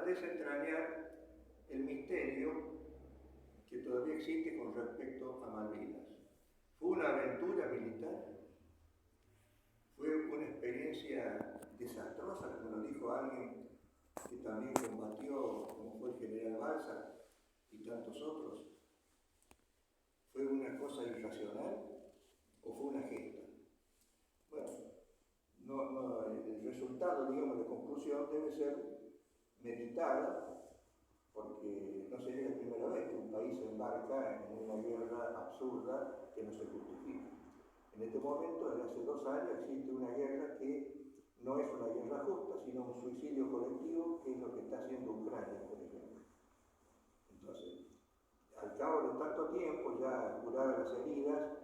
desentrañar el misterio que todavía existe con respecto a Malvinas. ¿Fue una aventura militar? ¿Fue una experiencia desastrosa, como lo dijo alguien que también combatió, como fue el general Balsa y tantos otros? ¿Fue una cosa irracional o fue una gesta? Bueno, el resultado, digamos, de conclusión debe ser meditada, porque no sería la primera vez que un país se embarca en una guerra absurda que no se justifica. En este momento, desde hace 2 años, existe una guerra que no es una guerra justa, sino un suicidio colectivo, que es lo que está haciendo Ucrania, por ejemplo. Entonces, al cabo de tanto tiempo, ya curadas las heridas,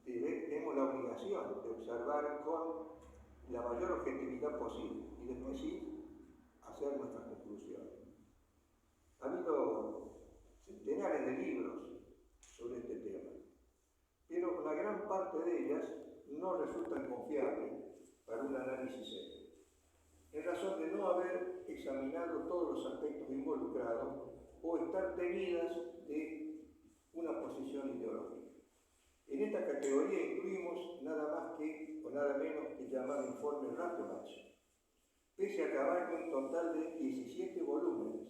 tenemos la obligación de observar con la mayor objetividad posible y después sí hacer nuestras conclusiones. Ha habido centenares de libros sobre este tema, pero la gran parte de ellas no resultan confiables para un análisis serio, en razón de no haber examinado todos los aspectos involucrados o estar teñidas de una posición ideológica. En esta categoría incluimos nada más que, o nada menos que llamado informe Rattenbach, pese a acabar con un total de 17 volúmenes.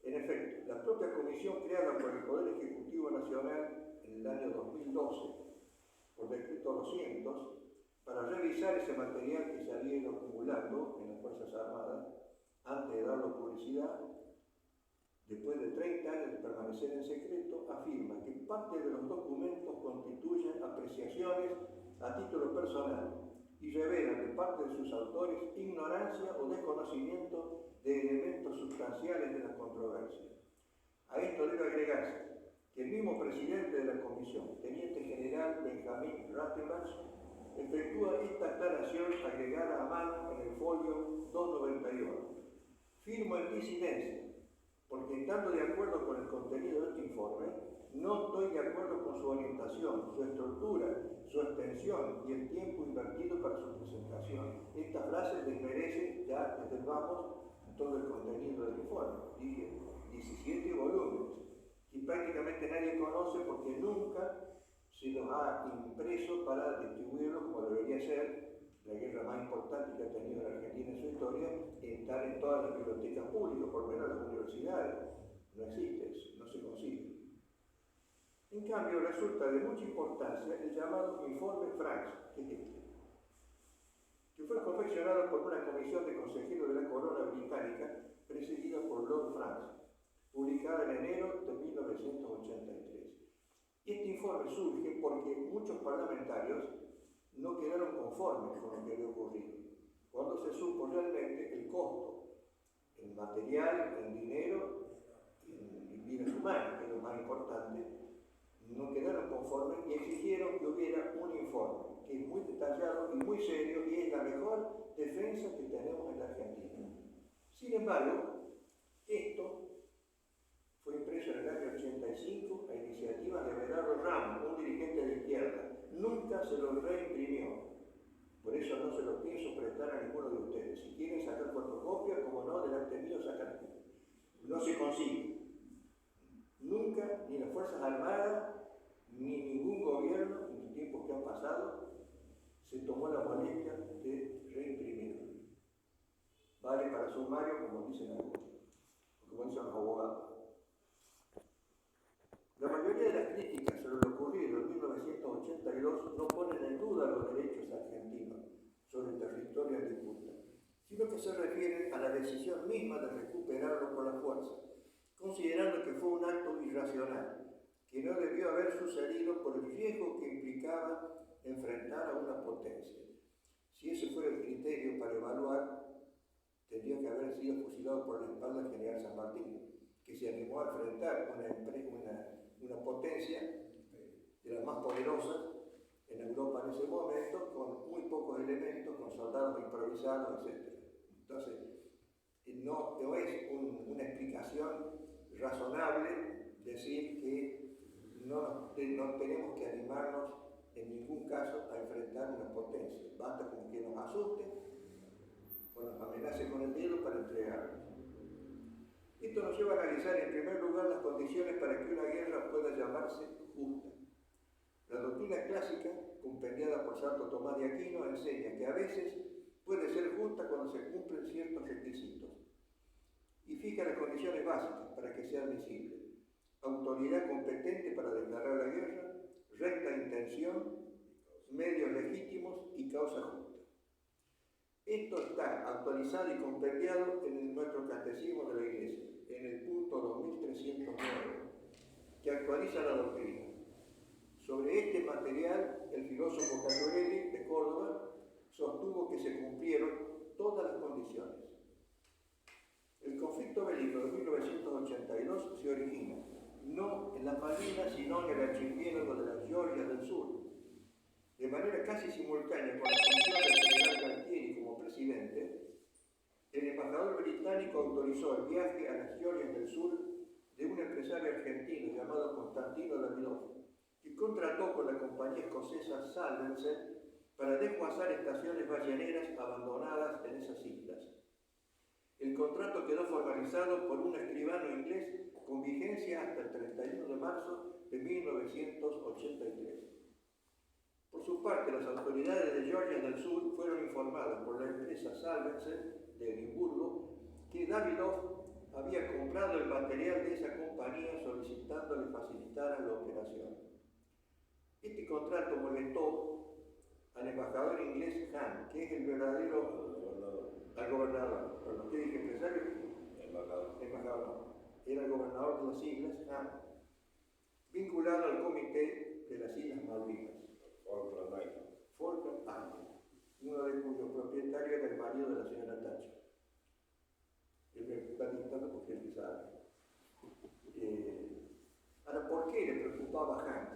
En efecto, la propia comisión creada por el Poder Ejecutivo Nacional en el año 2012, por decreto 200, para revisar ese material que se había ido acumulando en las Fuerzas Armadas, antes de darlo publicidad, después de 30 años de permanecer en secreto, afirma que parte de los documentos constituyen apreciaciones a título personal y revelan de parte de sus autores ignorancia o desconocimiento de elementos sustanciales de la controversia. A esto debe agregarse que el mismo presidente de la comisión, teniente general Benjamin Rattenbach, efectúa esta aclaración agregada a mano en el folio 291. Firmo en disidencia, porque estando de acuerdo con el contenido de este informe, no estoy de acuerdo con su orientación, su estructura, su extensión y el tiempo invertido para su presentación. Esta frase desmerece ya desde el vamos todo el contenido del informe. Dije 17 volúmenes, que prácticamente nadie conoce porque nunca se los ha impreso para distribuirlos como debería ser. La guerra más importante que ha tenido la Argentina en su historia, estar en todas las bibliotecas públicas, por lo menos las universidades. No existe eso, no se consigue. En cambio, resulta de mucha importancia el llamado Informe Franks, que es este, que fue confeccionado por una comisión de consejeros de la Corona Británica, presidida por Lord Franks, publicada en enero de 1983. Este informe surge porque muchos parlamentarios no quedaron conformes con lo que había ocurrido, cuando se supo realmente el costo, en material, en dinero, en bienes humanos, que es lo más importante. No quedaron conformes y exigieron que hubiera un informe, que es muy detallado y muy serio y es la mejor defensa que tenemos en la Argentina. Sin embargo, esto fue impreso en el año 85 a iniciativa de Bernardo Ramos, un dirigente de izquierda. Nunca se lo reimprimió. Por eso no se lo pienso prestar a ninguno de ustedes. Si quieren sacar fotocopia, como no, delante mío sacan. No se consigue. Nunca, ni las Fuerzas Armadas, ni ningún gobierno en los tiempos que han pasado, se tomó la molestia de reimprimirlo. Vale para sumario, como dicen algunos, como dicen los abogados. La mayoría de las críticas sobre lo ocurrido en 1982 no ponen en duda los derechos argentinos sobre el territorio en disputa, sino que se refieren a la decisión misma de recuperarlo por la fuerza, considerando que fue un acto irracional, que no debió haber sucedido por el riesgo que implicaba enfrentar a una potencia. Si ese fuera el criterio para evaluar, tendría que haber sido fusilado por la espalda el general San Martín, que se animó a enfrentar una potencia de las más poderosas en Europa en ese momento, con muy pocos elementos, con soldados improvisados, etc. Entonces, no es una explicación razonable decir que no tenemos que animarnos en ningún caso a enfrentar una potencia. Basta con que nos asuste Bueno, amenace con el dedo para entregarlos. Esto nos lleva a analizar en primer lugar las condiciones para que una guerra pueda llamarse justa. La doctrina clásica, compendiada por Santo Tomás de Aquino, enseña que a veces puede ser justa cuando se cumplen ciertos requisitos y fija las condiciones básicas para que sea admisible: autoridad competente para declarar la guerra, recta intención, medios legítimos y causa justa. Esto está actualizado y compendiado en nuestro Catecismo de la Iglesia, en el punto 2309, que actualiza la doctrina. Sobre este material, el filósofo Catorelli de Córdoba sostuvo que se cumplieron todas las condiciones. El conflicto bélico de 1982 se origina no en las Malvinas, sino en el archipiélago de las Georgias del Sur. De manera casi simultánea con la asunción del general Galtieri como presidente, el embajador británico autorizó el viaje a las Georgias del Sur de un empresario argentino llamado Constantino Davidov, que contrató con la compañía escocesa Salvensen para desguazar estaciones balleneras abandonadas en esas islas. El contrato quedó formalizado por un escribano inglés con vigencia hasta el 31 de marzo de 1983. Por su parte, las autoridades de Georgia del Sur fueron informadas por la empresa Salvensen de Edimburgo que Davidov había comprado el material de esa compañía solicitándole facilitaran la operación. Este contrato molestó al embajador inglés Hunt, que es el verdadero al gobernador. Perdón, ¿qué dije? ¿Empresario? Embajador no. Era el gobernador de las islas Hunt, vinculado al comité de las Islas Malvinas. Falkland Island, uno de cuyos propietarios era el marido de la señora Thatcher. Él me está dictando porque él sabe. Ahora, ¿por qué le preocupaba a Hunt?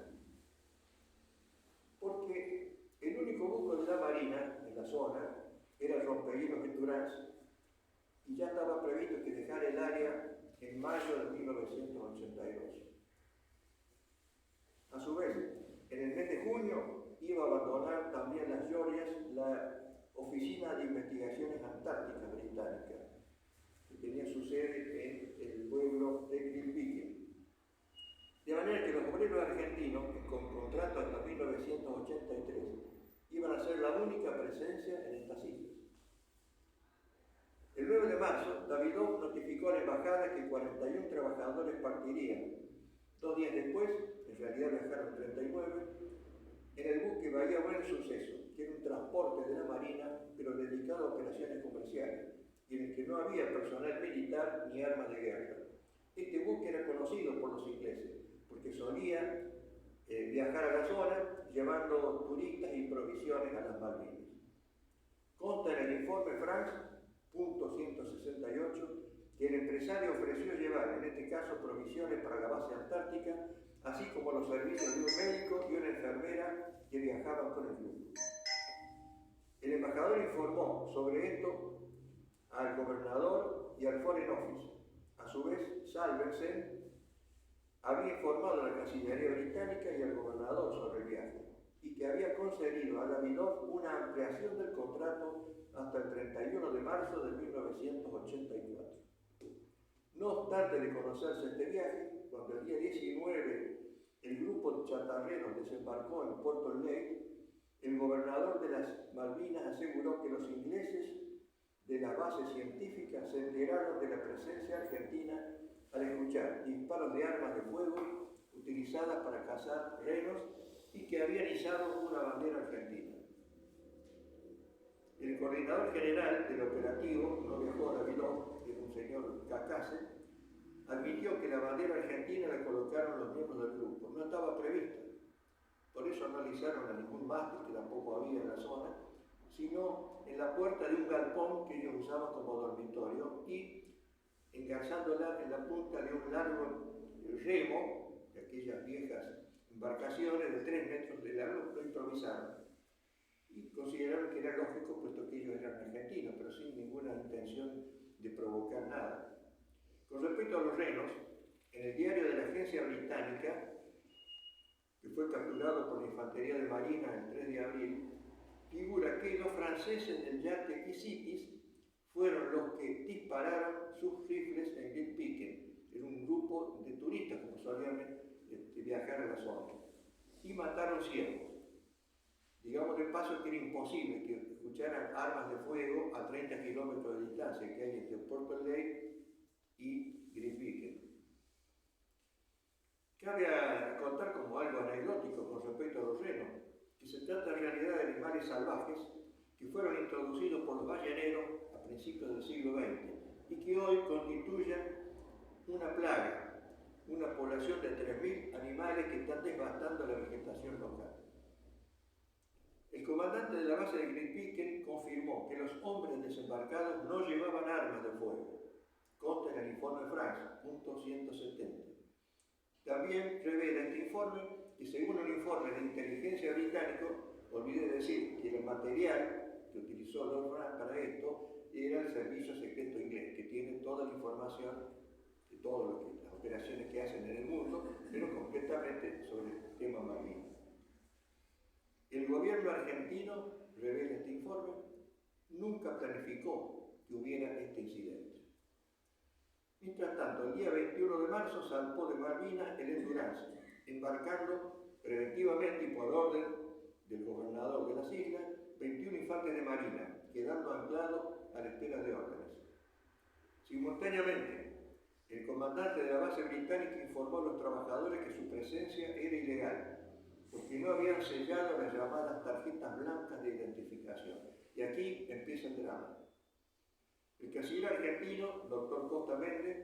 Porque el único buque de la Marina en la zona era el rompehielos Endurance y ya estaba previsto que dejara el área en mayo de 1982. A su vez, en el mes de junio iba a abandonar también las Georgias la Oficina de Investigaciones Antárticas Británica, que tenía su sede en el pueblo de Gilpique. De manera que los obreros argentinos, con contrato hasta 1983, iban a ser la única presencia en estas islas. El 9 de marzo, Davidov notificó a la embajada que 41 trabajadores partirían. 2 días después, en realidad viajaron 39, en el buque Bahía Buen Suceso, que era un transporte de la Marina, pero dedicado a operaciones comerciales, y en el que no había personal militar ni armas de guerra. Este buque era conocido por los ingleses, porque solía viajar a la zona llevando turistas y provisiones a las Malvinas. Consta en el informe France, punto 168, que el empresario ofreció llevar, en este caso, provisiones para la base antártica, así como los servicios de un médico y una enfermera que viajaban con el grupo. El embajador informó sobre esto al gobernador y al Foreign Office. A su vez, Salvensen había informado a la Cancillería Británica y al gobernador sobre el viaje y que había concedido a Davidov una ampliación del contrato hasta el 31 de marzo de 1984. No obstante de conocerse este viaje, cuando el día 19 el grupo de chatarreros desembarcó en Puerto Lake, el gobernador de las Malvinas aseguró que los ingleses de la base científica se enteraron de la presencia argentina al escuchar disparos de armas de fuego utilizadas para cazar renos y que habían izado una bandera argentina. El coordinador general del operativo, no viajó a Davidov, que era un señor Cacase, admitió que la bandera argentina la colocaron los miembros del grupo. No estaba prevista. Por eso no alisaron a ningún mástil, que tampoco había en la zona, sino en la puerta de un galpón que ellos usaban como dormitorio y engarzándola en la punta de un largo remo, de aquellas viejas embarcaciones de 3 metros de largo, lo improvisaron. Y consideraron que era lógico, puesto que ellos eran argentinos, pero sin ninguna intención de provocar nada. Con respecto a los renos, en el diario de la agencia británica, que fue capturado por la Infantería de Marina el 3 de abril, figura que los franceses del yate Isitis fueron los que dispararon sus rifles en Grytviken. Era un grupo de turistas, como solían viajar a la zona, y mataron ciervos. Digamos de paso que era imposible que escucharan armas de fuego a 30 kilómetros de distancia que hay entre Purple Lake y Grytviken. Cabe contar como algo anecdótico con respecto a los renos, que se trata en realidad de animales salvajes que fueron introducidos por los balleneros a principios del siglo XX y que hoy constituyen una plaga, una población de 3.000 animales que están devastando la vegetación local. El comandante de la base de Grytviken confirmó que los hombres desembarcados no llevaban armas de fuego. Consta en el informe France, punto 170. También revela este informe que según un informe de inteligencia británico, olvidé decir que el material que utilizó Lord Grant para esto era el servicio secreto inglés, que tiene toda la información de todas las operaciones que hacen en el mundo, pero concretamente sobre el tema Malvinas. El gobierno argentino, revela este informe, nunca planificó que hubiera este incidente. Mientras tanto, el día 21 de marzo zarpó de Malvinas el Endurance, embarcando preventivamente y por orden del gobernador de las islas, 21 infantes de marina, quedando anclados a la espera de órdenes. Simultáneamente, el comandante de la base británica informó a los trabajadores que su presencia era ilegal, porque no habían sellado las llamadas tarjetas blancas de identificación. Y aquí empieza el drama. El canciller argentino, doctor Costa Méndez,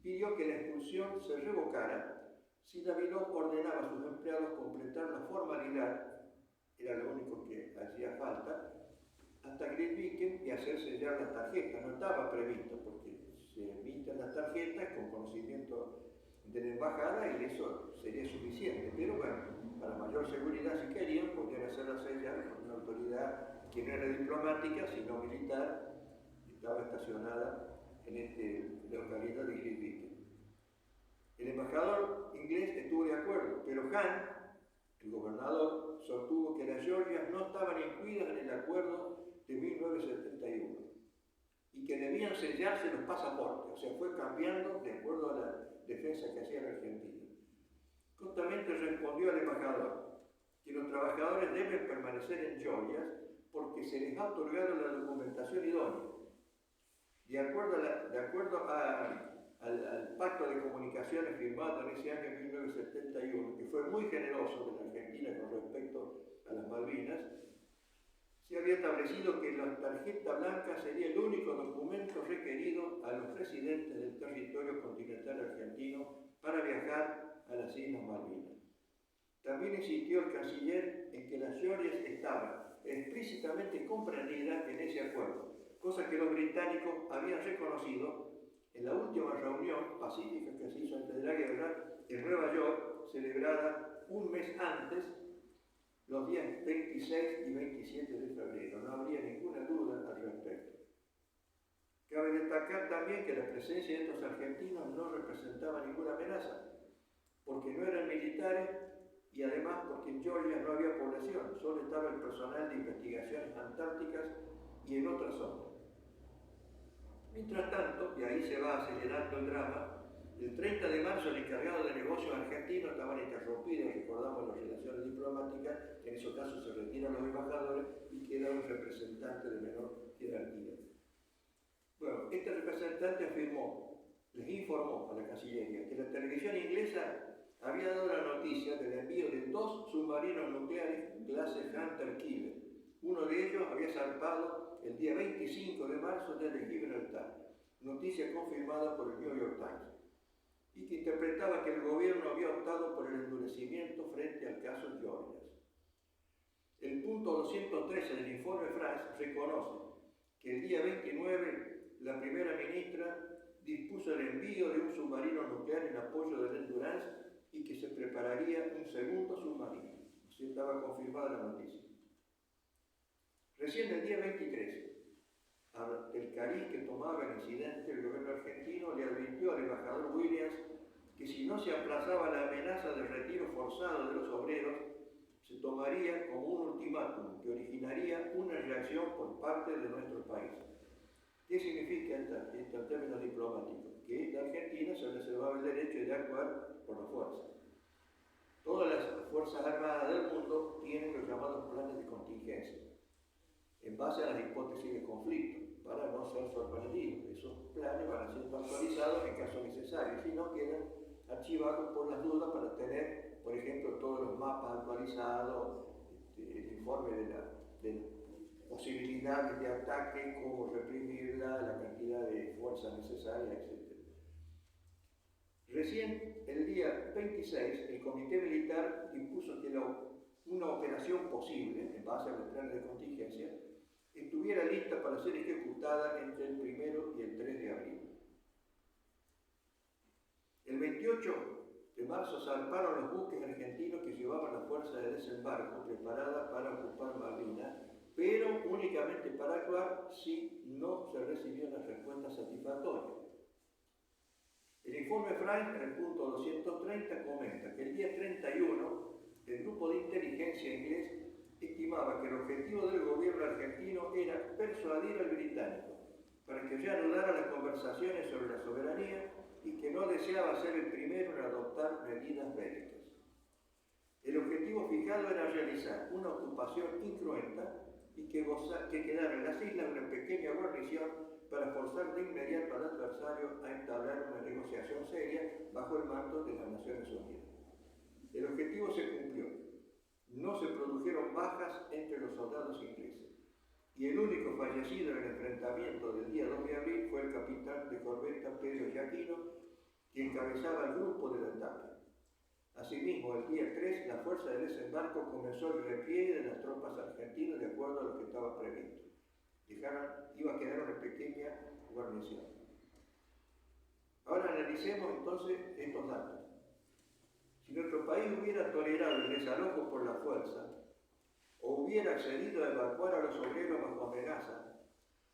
pidió que la expulsión se revocara si Davilov ordenaba a sus empleados completar la formalidad, era lo único que hacía falta, hasta Grytviken y hacer sellar las tarjetas. No estaba previsto, porque se emiten las tarjetas con conocimiento de la embajada y eso sería suficiente. Pero bueno, para mayor seguridad, si querían, podían hacerla sellar con una autoridad que no era diplomática, sino militar, estaba estacionada en esta localidad de Grytviken. El embajador inglés estuvo de acuerdo, pero Hunt, el gobernador, sostuvo que las Georgias no estaban incluidas en el acuerdo de 1971 y que debían sellarse los pasaportes, o sea, fue cambiando de acuerdo a la defensa que hacía la Argentina. Justamente respondió al embajador que los trabajadores deben permanecer en Georgia porque se les ha otorgado la documentación idónea. De acuerdo al pacto de comunicaciones firmado en ese año 1971, que fue muy generoso de la Argentina con respecto a las Malvinas, se había establecido que la tarjeta blanca sería el único documento requerido a los residentes del territorio continental argentino para viajar a las Islas Malvinas. También insistió el canciller en que las Georgias estaban explícitamente comprendidas en ese acuerdo, cosa que los británicos habían reconocido en la última reunión pacífica que se hizo antes de la guerra en Nueva York, celebrada un mes antes, los días 26 y 27 de febrero. No habría ninguna duda al respecto. Cabe destacar también que la presencia de estos argentinos no representaba ninguna amenaza, porque no eran militares y además porque en Georgia no había población, solo estaba el personal de investigaciones antárticas y en otras zonas. Mientras tanto, y ahí se va acelerando el drama, el 30 de marzo el encargado de negocios argentinos estaban interrumpidos, recordamos las relaciones diplomáticas, en esos casos se retiran los embajadores y queda un representante de menor jerarquía. Bueno, este representante les informó a la Cancillería que la televisión inglesa había dado la noticia del envío de 2 submarinos nucleares clase Hunter Killer. Uno de ellos había zarpado el día 25 de marzo desde Gibraltar, noticia confirmada por el New York Times, y que interpretaba que el gobierno había optado por el endurecimiento frente al caso Georgias. El punto 213 del informe France reconoce que el día 29 la primera ministra dispuso el envío de un submarino nuclear en apoyo del Endurance y que se prepararía un segundo submarino. Así estaba confirmada la noticia. Recién el día 23, el cariz que tomaba el incidente, el gobierno argentino le advirtió al embajador Williams que si no se aplazaba la amenaza de retiro forzado de los obreros, se tomaría como un ultimátum que originaría una reacción por parte de nuestro país. ¿Qué significa esto en términos diplomáticos? Que la Argentina se reservaba el derecho de actuar por la fuerza. Todas las fuerzas armadas del mundo tienen los llamados planes de contingencia, en base a las hipótesis de conflicto, para no ser sorprendidos. Esos planes van a ser actualizados en caso necesario, si no quedan archivados por las dudas para tener, por ejemplo, todos los mapas actualizados, el informe de las posibilidades de ataque, cómo reprimirla, la cantidad de fuerza necesaria, etc. Recién, el día 26, el Comité Militar impuso que una operación posible, en base a los planes de contingencia, estuviera lista para ser ejecutada entre el 1 y el 3 de abril. El 28 de marzo zarparon los buques argentinos que llevaban la fuerza de desembarco preparada para ocupar Malvinas, pero únicamente para actuar si no se recibió una respuesta satisfactoria. El informe Frank, en el punto 230, comenta que el día 31 el grupo de inteligencia inglés estimaba que el objetivo del gobierno argentino era persuadir al británico para que reanudara las conversaciones sobre la soberanía y que no deseaba ser el primero en adoptar medidas bélicas. El objetivo fijado era realizar una ocupación incruenta y que quedara en las islas una pequeña guarnición para forzar de inmediato al adversario a entablar una negociación seria bajo el mando de las Naciones Unidas. El objetivo se cumplió. No se produjeron bajas entre los soldados ingleses. Y el único fallecido en el enfrentamiento del día 2 de abril fue el capitán de corbeta Pedro Giaquino, que encabezaba el grupo del ataque. Asimismo, el día 3, la fuerza de desembarco comenzó el repliegue de las tropas argentinas de acuerdo a lo que estaba previsto. Iba a quedar una pequeña guarnición. Ahora analicemos entonces estos datos. Si nuestro país hubiera tolerado el desalojo por la fuerza, o hubiera accedido a evacuar a los obreros bajo amenaza,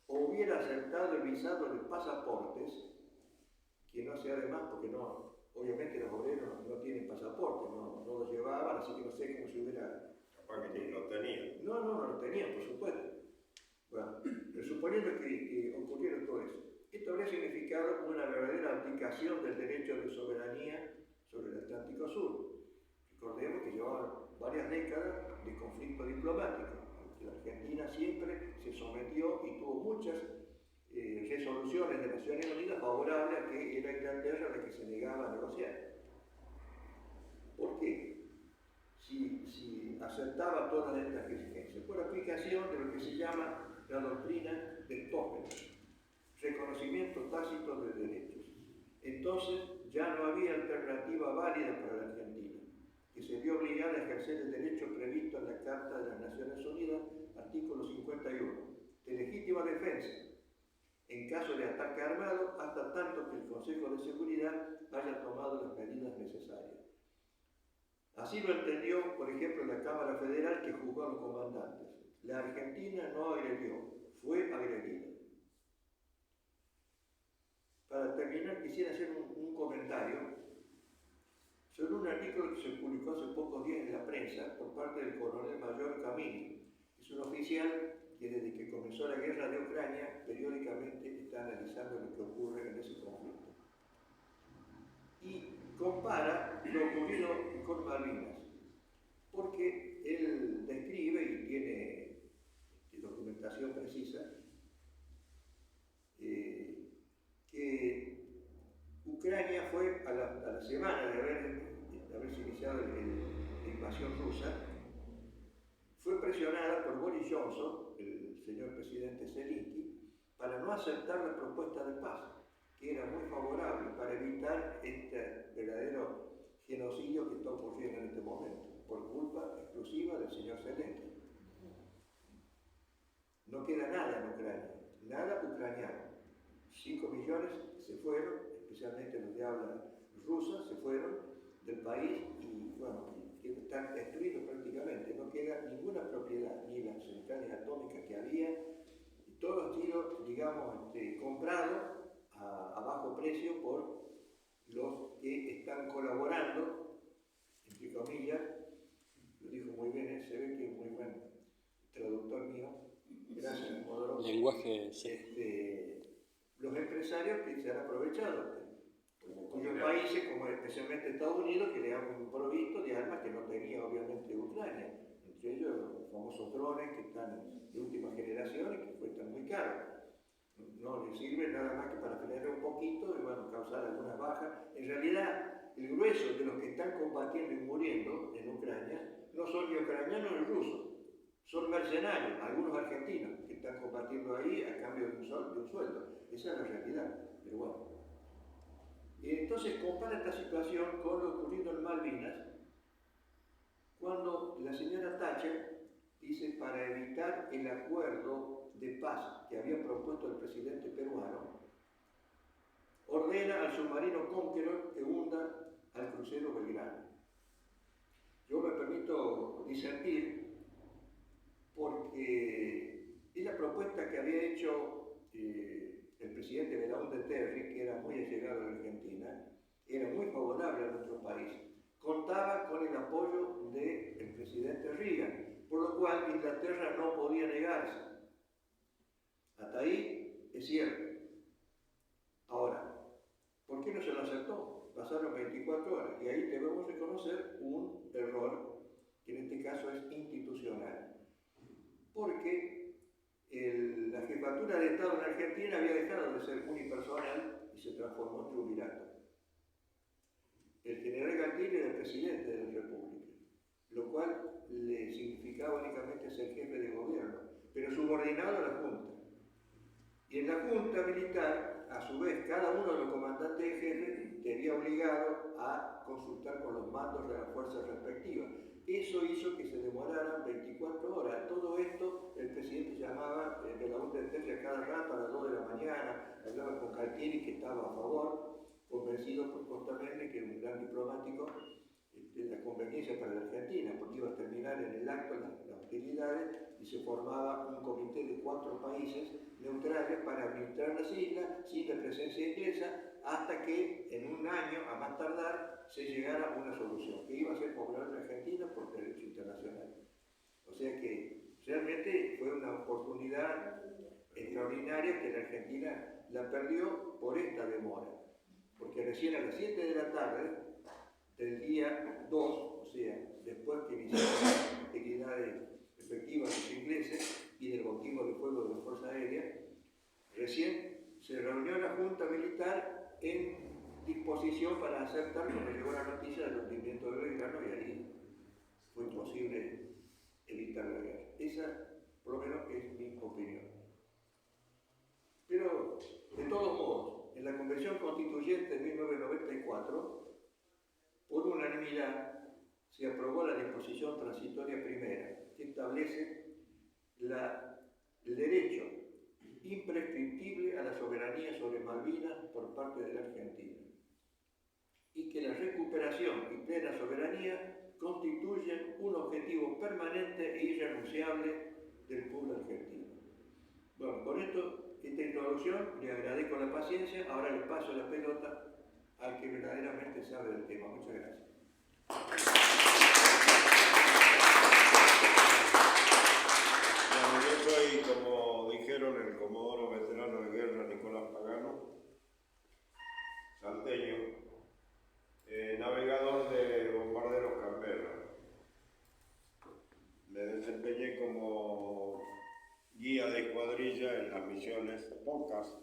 o hubiera aceptado el visado de pasaportes, que no sea de más porque no, obviamente los obreros no tienen pasaporte, no los llevaban, así que no sé cómo se hubiera... Capaz que no tenían. No lo tenían, por supuesto. Bueno, pero suponiendo que ocurriera todo eso, esto habría significado una verdadera aplicación del derecho de soberanía sobre el Atlántico Sur. Recordemos que llevaban varias décadas de conflicto diplomático. La Argentina siempre se sometió y tuvo muchas resoluciones de Naciones Unidas favorables a que era Inglaterra la que se negaba a negociar. ¿Por qué? Si aceptaba todas estas exigencias, por aplicación de lo que se llama la doctrina de Tocqueville, reconocimiento tácito de derechos. Entonces ya no había alternativa válida para la Argentina, que se vio obligada a ejercer el derecho previsto en la Carta de las Naciones Unidas, artículo 51, de legítima defensa, en caso de ataque armado, hasta tanto que el Consejo de Seguridad haya tomado las medidas necesarias. Así lo entendió, por ejemplo, la Cámara Federal, que juzgó a los comandantes. La Argentina no agredió, fue agredida. Para terminar, quisiera hacer un comentario sobre un artículo que se publicó hace pocos días en la prensa por parte del coronel mayor Camini. Es un oficial que desde que comenzó la guerra de Ucrania periódicamente está analizando lo que ocurre en ese conflicto. Y compara lo ocurrido con Malvinas, porque él describe y tiene documentación precisa que Ucrania fue a la semana de haberse iniciado la invasión rusa, fue presionada por Boris Johnson, el señor presidente Zelensky, para no aceptar la propuesta de paz, que era muy favorable para evitar este verdadero genocidio que está ocurriendo en este momento, por culpa exclusiva del señor Zelensky. No queda nada en Ucrania, nada ucraniano. 5 millones se fueron, especialmente los de habla rusa, se fueron del país y, bueno, están destruidos prácticamente. No queda ninguna propiedad, ni las centrales atómicas que había. Todo ha sido, digamos, comprado a bajo precio por los que están colaborando, entre comillas. Lo dijo muy bien, se ve que es muy buen traductor mío. Gracias, Modoro. Lenguaje, sí. los empresarios que se han aprovechado. Muchos países, como especialmente Estados Unidos, que le han provisto de armas que no tenía obviamente Ucrania. Entre ellos los famosos drones que están de última generación y que cuestan muy caro. No les sirve nada más que para pelear un poquito y bueno, causar algunas bajas. En realidad, el grueso de los que están combatiendo y muriendo en Ucrania no son ni ucranianos ni rusos, son mercenarios, algunos argentinos que están combatiendo ahí a cambio de un sueldo. Esa es la realidad, pero bueno. Y entonces compara esta situación con lo ocurrido en Malvinas, cuando la señora Thatcher dice, para evitar el acuerdo de paz que había propuesto el presidente peruano, ordena al submarino Conqueror que hunda al crucero Belgrano. Yo me permito disentir porque es la propuesta que había hecho el presidente Belaúnde Terry, que era muy allegado a la Argentina, era muy favorable a nuestro país, contaba con el apoyo del presidente Reagan, por lo cual Inglaterra no podía negarse. Hasta ahí es cierto. Ahora, ¿por qué no se lo aceptó? Pasaron 24 horas y ahí debemos reconocer un error que en este caso es institucional. Porque la jefatura de Estado en Argentina había dejado de ser unipersonal y se transformó en triunvirato. El general Gantini era el presidente de la República, lo cual le significaba únicamente ser jefe de gobierno, pero subordinado a la Junta. Y en la Junta Militar, a su vez, cada uno de los comandantes de jefe tenía obligado a consultar con los mandos de las fuerzas respectivas. Eso hizo que se demoraran 24 horas. Todo esto el presidente llamaba Belaúnde Terry a cada rato a las 2 de la mañana, hablaba con Galtieri, que estaba a favor, convencido por Costamagna, que era un gran diplomático, de la conveniencia para la Argentina, porque iba a terminar en el acto las hostilidades y se formaba un comité de 4 países neutrales para administrar las islas sin la presencia inglesa, hasta que en un año, a más tardar, se llegara a una solución, que iba a ser popular en Argentina por derecho internacional. O sea que realmente fue una oportunidad extraordinaria que la Argentina la perdió por esta demora, porque recién a las 7 de la tarde del día 2, o sea, después que iniciaron las actividades efectivas de los ingleses y del bautismo de fuego de la Fuerza Aérea, recién se reunió la Junta Militar en disposición para aceptar cuando llegó la noticia del hundimiento de Belgrano y ahí fue imposible evitar la guerra. Esa, por lo menos, es mi opinión. Pero, de todos modos, en la Convención Constituyente de 1994, por unanimidad, se aprobó la disposición transitoria primera, que establece el derecho imprescriptible a la soberanía sobre Malvinas por parte de la Argentina, y que la recuperación y plena soberanía constituyen un objetivo permanente e irrenunciable del pueblo argentino. Bueno, con esta introducción, le agradezco la paciencia, ahora le paso la pelota al que verdaderamente sabe del tema. Muchas gracias. Bueno, yo soy, como dijeron, el comodoro veterano de guerra Nicolás Pagano, salteño, navegador de bombarderos Canberra. Me desempeñé como guía de escuadrilla en las misiones pocas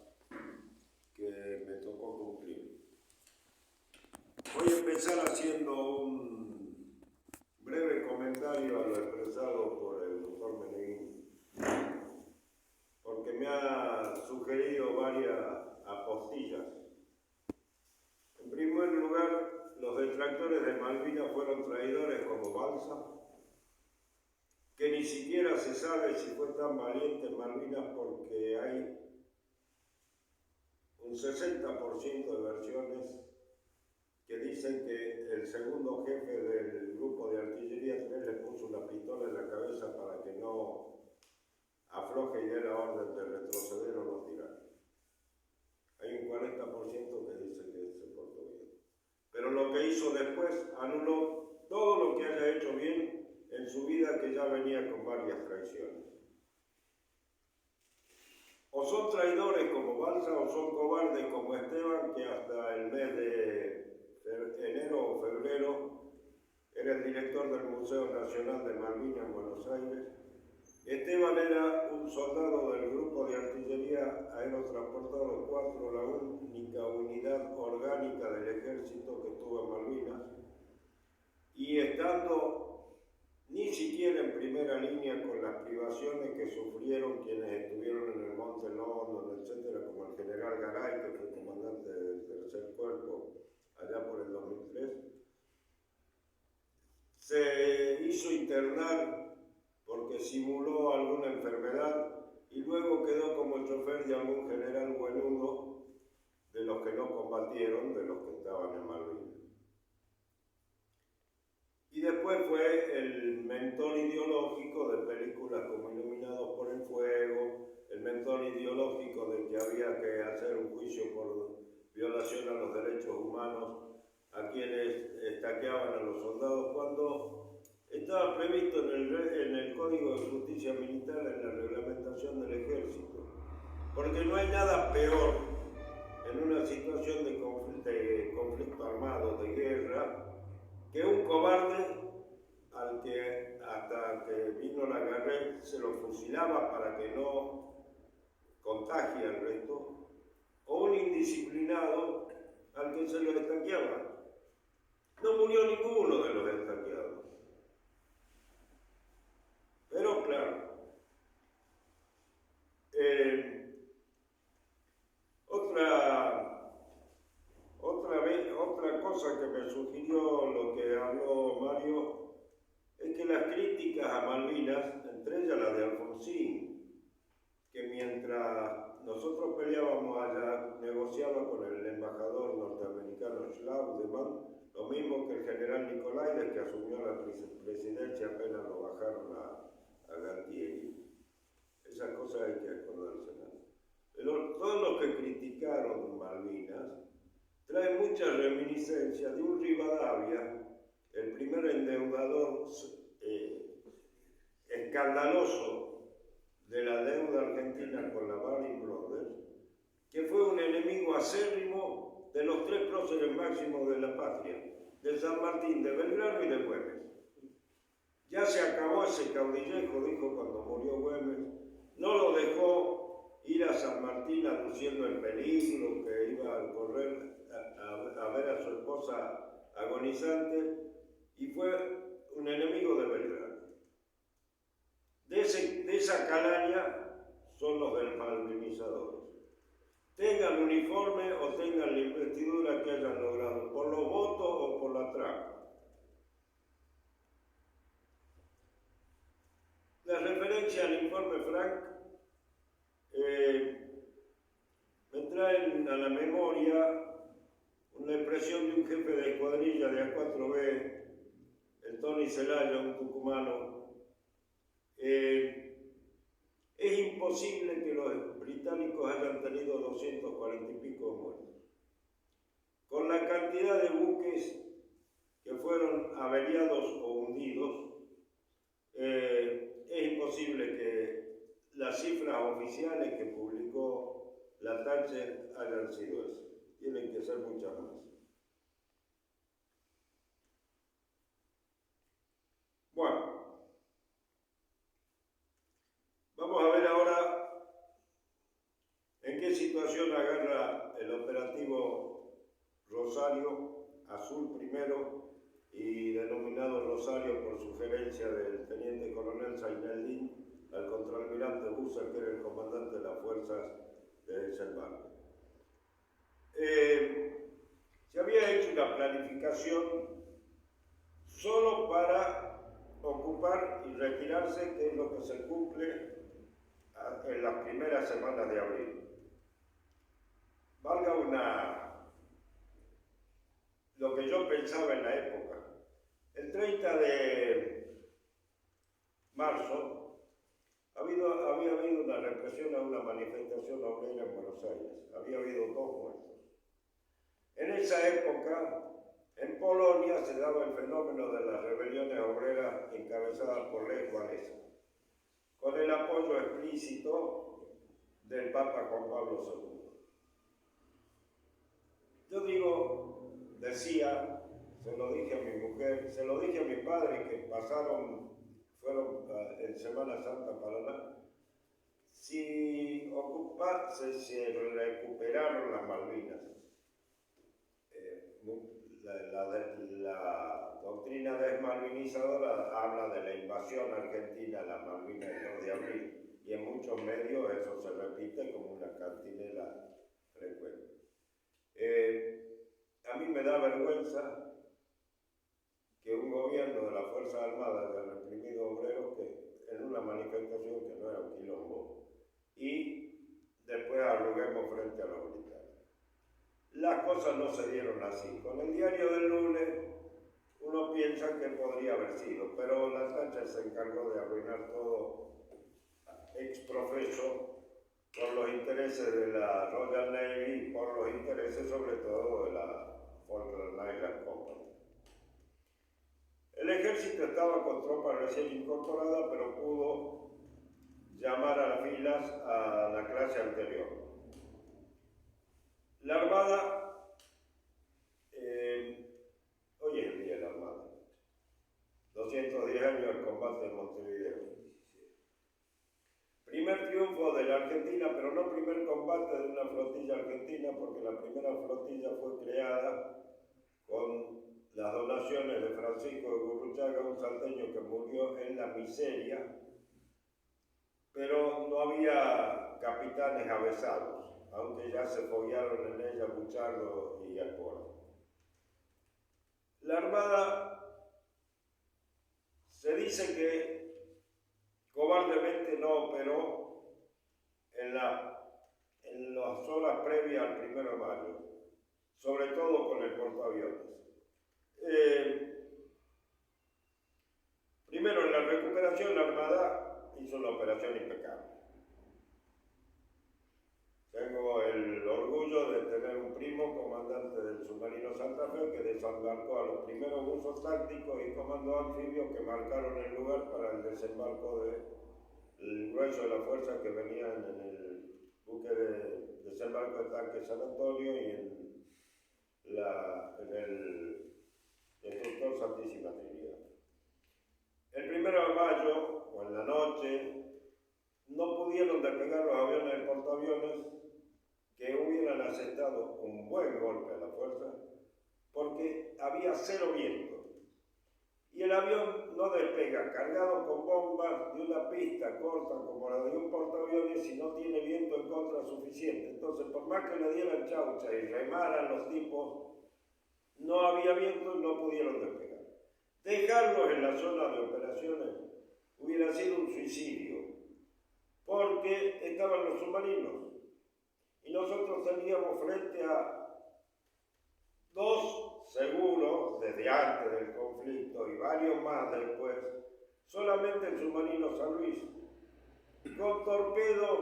que me tocó cumplir. Voy a empezar haciendo un breve comentario a lo expresado por el doctor Meneghini, porque me ha sugerido varias apostillas. En primer lugar, los detractores de Malvinas fueron traidores como Balsa, que ni siquiera se sabe si fue tan valiente en Malvinas porque hay un 60% de versiones que dicen que el segundo jefe del grupo de artillería 3 le puso una pistola en la cabeza para que no afloje y dé la orden de retroceder o no tirar. Hay un 40% que dice que se portó bien. Pero lo que hizo después anuló todo lo que haya hecho bien en su vida, que ya venía con varias traiciones. O O son traidores como Balsa o son cobardes como Esteban, que hasta el mes de enero o febrero era el director del Museo Nacional de Malvinas en Buenos Aires. Esteban era un soldado del Grupo de Artillería Aerotransportador 4, la única unidad orgánica del ejército que estuvo en Malvinas, y estando ni siquiera en primera línea con las privaciones que sufrieron quienes estuvieron en el Monte London, etcétera, como el general Garay, que fue comandante del tercer cuerpo allá por el 2003, se hizo internar porque simuló alguna enfermedad y luego quedó como chofer de algún general buenudo de los que no combatieron, de los que estaban en Malvinas. Y después fue el mentor ideológico de películas como Iluminados por el Fuego, el mentor ideológico de que había que hacer un juicio por violación a los derechos humanos a quienes estaqueaban a los soldados, cuando estaba previsto en el Código de Justicia Militar, en la reglamentación del ejército. Porque no hay nada peor en una situación de conflicto armado, de guerra, que un cobarde al que hasta que vino la guerra se lo fusilaba para que no contagie al resto, o un indisciplinado al que se lo estaqueaba. No murió ninguno de los estaqueados. Pero claro, otra cosa que me sugirió lo que habló Mario es que las críticas a Malvinas, entre ellas la de Alfonsín, que mientras nosotros peleábamos allá, negociaba con el embajador norteamericano Schlaudemann, lo mismo que el general Nicolaides, que asumió la presidencia apenas lo bajaron a Galtieri. Esas cosas hay que acordárselas. Pero todos los que criticaron Malvinas traen muchas reminiscencias de un Rivadavia, el primer endeudador escandaloso de la deuda argentina con la Baring Brothers, que fue un enemigo acérrimo de los tres próceres máximos de la patria, de San Martín, de Belgrano y de Güemes. Ya se acabó ese caudillejo, dijo cuando murió Güemes, no lo dejó ir a San Martín aduciendo el peligro, que iba a correr a ver a su esposa agonizante, y fue un enemigo de Belgrano. De esa calaña son los desmalvinizadores. Tengan uniforme o tengan la investidura que hayan logrado, por los votos o por la trampa. La referencia al informe Frank me traen a la memoria una expresión de un jefe de escuadrilla de A4B, el Tony Celaya, un tucumano. Es imposible que los británicos hayan tenido 240 y pico muertos. Con la cantidad de buques que fueron averiados o hundidos, es imposible que las cifras oficiales que publicó la Thatcher hayan sido esas. Tienen que ser muchas más. Bueno, vamos a ver ahora en qué situación agarra el operativo Rosario, Azul primero, y denominado Rosario por sugerencia del teniente coronel Zaineldin al contraalmirante Busser, que era el comandante de las fuerzas de desembarque. Se había hecho una planificación solo para ocupar y retirarse, que es lo que se cumple en las primeras semanas de abril. Valga lo que yo pensaba en la época. El 30 de marzo había habido una represión a una manifestación obrera en Buenos Aires. Había habido 2 muertos. En esa época, en Polonia se daba el fenómeno de las rebeliones obreras encabezadas por Lech Walesa, con el apoyo explícito del Papa Juan Pablo II. Yo decía, se lo dije a mi mujer, se lo dije a mi padre que fueron en Semana Santa para Paraná, si se recuperaron las Malvinas. La doctrina desmalvinizadora habla de la invasión argentina a las Malvinas el 2 de abril y en muchos medios eso se repite como una cantinela frecuente. A mí me da vergüenza que un gobierno de las Fuerzas Armadas haya reprimido obreros que en una manifestación que no era un quilombo y después arruguemos frente a los militares. Las cosas no se dieron así. Con el diario del lunes uno piensa que podría haber sido, pero la Thatcher se encargó de arruinar todo ex profeso por los intereses de la Royal Navy y por los intereses sobre todo de la Falkland Island Company. El ejército estaba con tropas recién incorporadas, pero pudo llamar a las filas a la clase anterior. La Armada, hoy es el día de la Armada, 210 años del combate en Montevideo. Primer triunfo de la Argentina, pero no primer combate de una flotilla argentina, porque la primera flotilla fue creada con las donaciones de Francisco de Gurruchaga, un salteño que murió en la miseria, pero no había capitanes avesados, aunque ya se foguearon en ella Buchardo y Espora. La Armada se dice que cobardemente no operó en las horas previas al 1 de mayo, sobre todo con el portaaviones. Primero, en la recuperación, la Armada hizo una operación impecable. Tengo el orgullo de tener un primo comandante del submarino Santa Fe que desembarcó a los primeros buzos tácticos y comandos anfibios que marcaron el lugar para el desembarco del grueso de la fuerza que venían en el buque de desembarco de tanque San Antonio y en el destructor Santísima Trinidad. El 1 de mayo, o en la noche, no pudieron despegar los aviones del portaaviones que hubieran asestado un buen golpe a la fuerza, porque había cero viento. Y el avión no despega cargado con bombas de una pista corta como la de un portaaviones si no tiene viento en contra suficiente. Entonces, por más que le dieran chaucha y remaran los tipos, no había viento y no pudieron despegar. Dejarlos en la zona de operaciones hubiera sido un suicidio, porque estaban los submarinos. Y nosotros teníamos frente a dos seguros, desde antes del conflicto y varios más después, solamente el submarino San Luis, con torpedos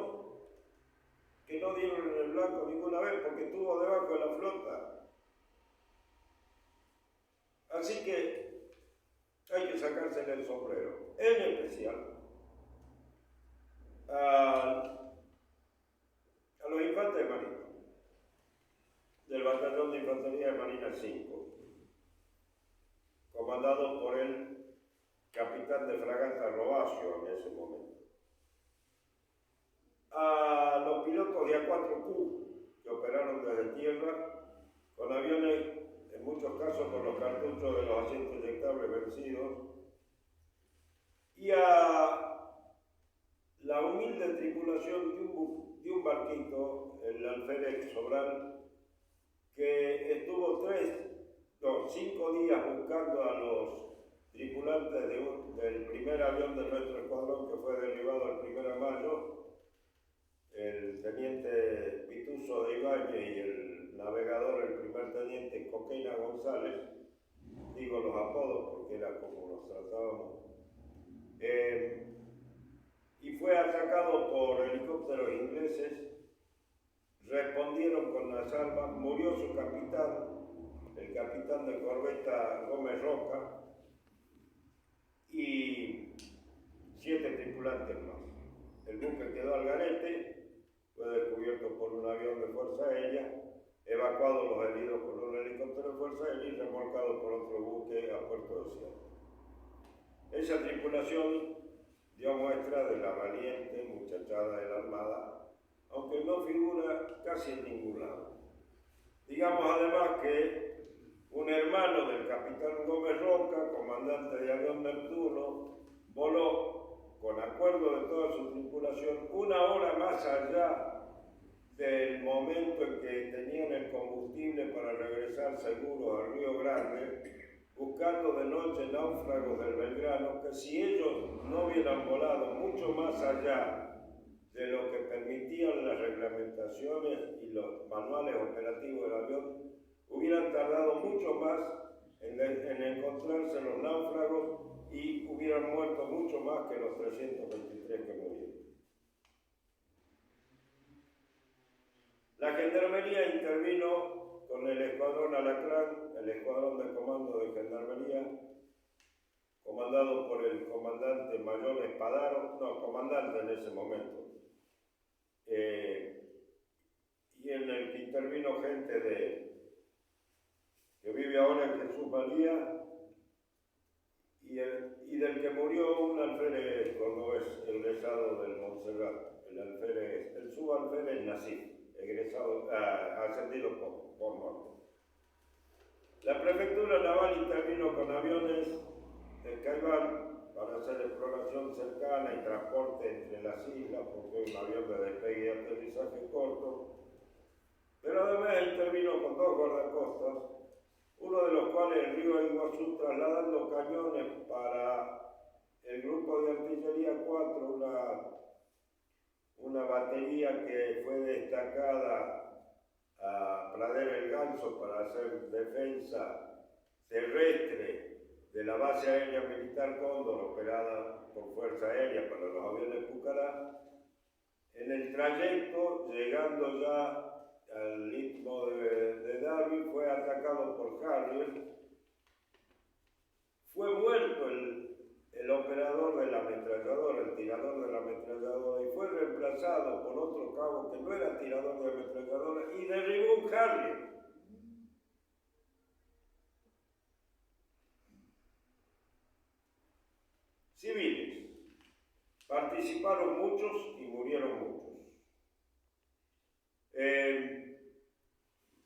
que no dieron en el blanco ninguna vez porque estuvo debajo de la flota. Así que hay que sacársele el sombrero, en especial a los infantes de marina, del batallón de infantería de marina 5, comandado por el capitán de fragata Robacio en ese momento. A los pilotos de A4Q que operaron desde tierra con aviones, en muchos casos con los cartuchos de los asientos inyectables vencidos, y a la humilde tripulación de un barquito, el alférez Sobral, que estuvo 5 días buscando a los tripulantes del primer avión de nuestro escuadrón que fue derribado el 1 de mayo, el teniente Pituso de Ibáñez y el navegador, el primer teniente Coqueina González, digo los apodos porque era como nos tratábamos, y fue atacado por helicópteros ingleses. Respondieron con las armas, murió su capitán, el capitán de corbeta Gómez Roca, y 7 tripulantes más. El buque quedó al garete, fue evacuados los heridos por un helicóptero de Fuerza Aérea y remolcados por otro buque a Puerto Deseado. Esa tripulación dio muestra de la valiente muchachada de la Armada, aunque no figura casi en ningún lado. Digamos además que un hermano del capitán Gómez Roca, comandante de avión Neptuno, voló con acuerdo de toda su tripulación 1 hora más allá del momento en que tenían el combustible para regresar seguros al Río Grande, buscando de noche náufragos del Belgrano, que si ellos no hubieran volado mucho más allá de lo que permitían las reglamentaciones y los manuales operativos del avión, hubieran tardado mucho más en encontrarse los náufragos y hubieran muerto mucho más que los 323 que murieron. La Gendarmería intervino con el escuadrón Alacrán, el escuadrón de comando de Gendarmería, comandado por el comandante mayor Espadaro, comandante en ese momento, y en el que intervino gente que vive ahora en Jesús María, y del que murió un alférez cordobés, egresado del Montserrat, el subalférez Nasif, egresado, ascendido por muerte. La Prefectura Naval intervino con aviones de Caiván para hacer exploración cercana y transporte entre las islas, porque es un avión de despegue y aterrizaje corto, pero además intervino con 2 guardacostas, uno de los cuales el río Iguazú, trasladando cañones para el grupo de artillería 4, una batería que fue destacada a Pradera el Ganso para hacer defensa terrestre de la base aérea militar Cóndor, operada por Fuerza Aérea para los aviones Pucará. En el trayecto, llegando ya al istmo de Darwin, fue atacado por Harrier. Fue muerto el operador de la ametralladora, el tirador de la ametralladora, y fue reemplazado por otro cabo que no era tirador de ametralladora y derribó un Harrier. Civiles. Participaron muchos y murieron muchos.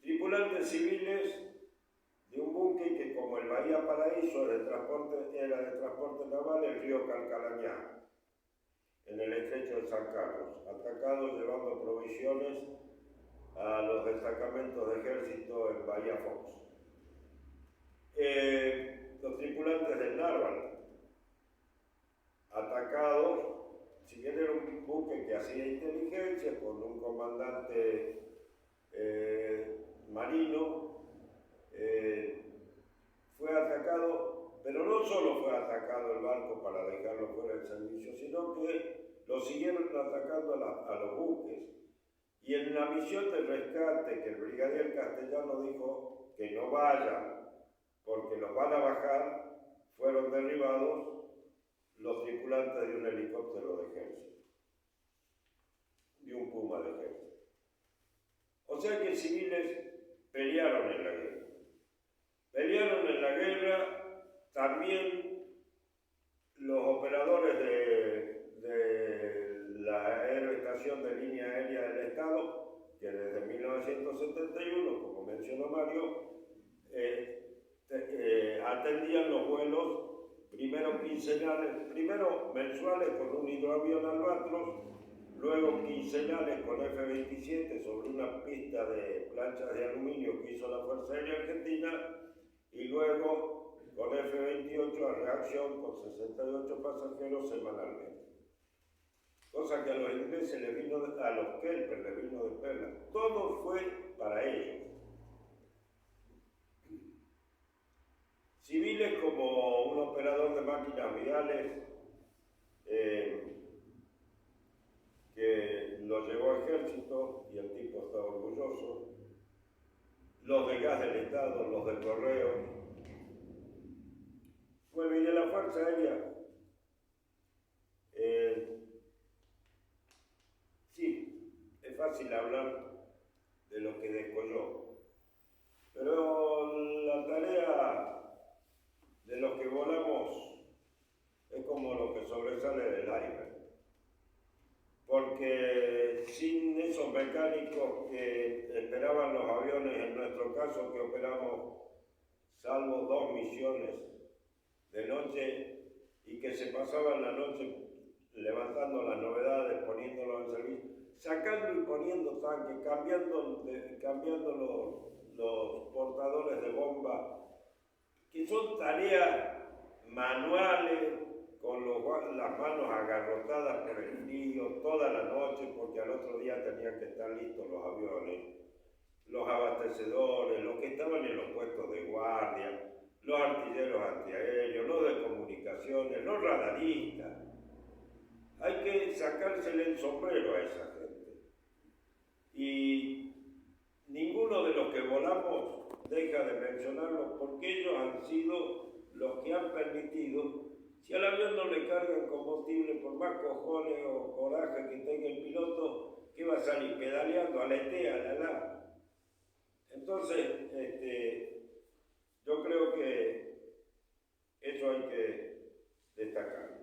Tripulantes civiles de un buque que, como el Bahía Paraíso, era de transporte naval, el río Calcalañá, en el estrecho de San Carlos, atacados llevando provisiones a los destacamentos de ejército en Bahía Fox. Los tripulantes del Narval, atacados, si bien era un buque que hacía inteligencia con un comandante marino, fue atacado, pero no solo fue atacado el barco para dejarlo fuera del servicio, sino que lo siguieron atacando a los buques. Y en la misión de rescate que el brigadier Castellano dijo que no vayan porque los van a bajar, fueron derribados los tripulantes de un helicóptero de ejército, de un Puma de ejército. O sea que civiles pelearon en la guerra. Pelearon en la guerra también los operadores de la Aeroestación de Línea Aérea del Estado, que desde 1971, como mencionó Mario, atendían los vuelos primero mensuales con un hidroavión Albatros, luego quincenales con F-27 sobre una pista de planchas de aluminio que hizo la Fuerza Aérea Argentina, y luego con F-28 a reacción con 68 pasajeros semanalmente. Cosa que a los ingleses les vino, a los Kelper les vino de perlas. Todo fue para ellos. Civiles como un operador de máquinas viales que lo llevó a ejército y el tipo estaba orgulloso. Los de gas del Estado, los del correo. Bueno, y de la Fuerza Aérea, sí, es fácil hablar de lo que descolló, sale del aire. Porque sin esos mecánicos que esperaban los aviones, en nuestro caso que operamos salvo 2 misiones de noche y que se pasaban la noche levantando las novedades, poniéndolos en servicio, sacando y poniendo tanques, cambiando los portadores de bomba, que son tareas manuales, con las manos agarrotadas por el frío toda la noche, porque al otro día tenían que estar listos los aviones, los abastecedores, los que estaban en los puestos de guardia, los artilleros antiaéreos, los de comunicaciones, los radaristas. Hay que sacársele el sombrero a esa gente. Y ninguno de los que volamos deja de mencionarlo, porque ellos han sido los que han permitido. Si al avión no le cargan combustible, por más cojones o coraje que tenga el piloto, ¿qué va a salir? Pedaleando, aletea. Entonces, yo creo que eso hay que destacar.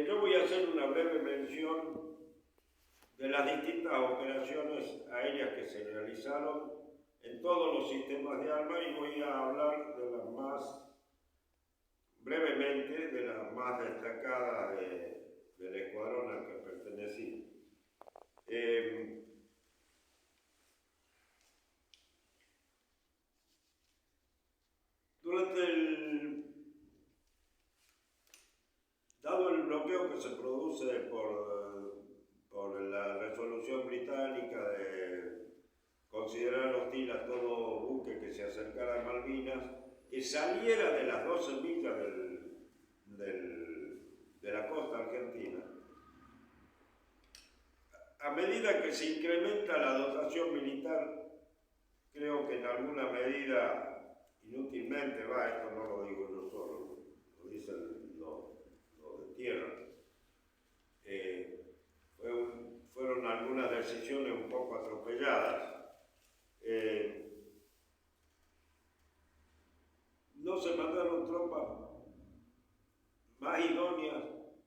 Yo voy a hacer una breve mención de las distintas operaciones aéreas que se realizaron en todos los sistemas de armas y voy a hablar de las más brevemente de las más destacadas del escuadrón al que pertenecí. Dado el bloqueo que se produce por la resolución británica de considerar hostil a todo buque que se acercara a Malvinas, que saliera de las 12 millas de la costa argentina, a medida que se incrementa la dotación militar, creo que en alguna medida, inútilmente, esto no lo digo yo solo, lo dicen los de tierra, fueron algunas decisiones un poco atropelladas. No se mandaron tropas más idóneas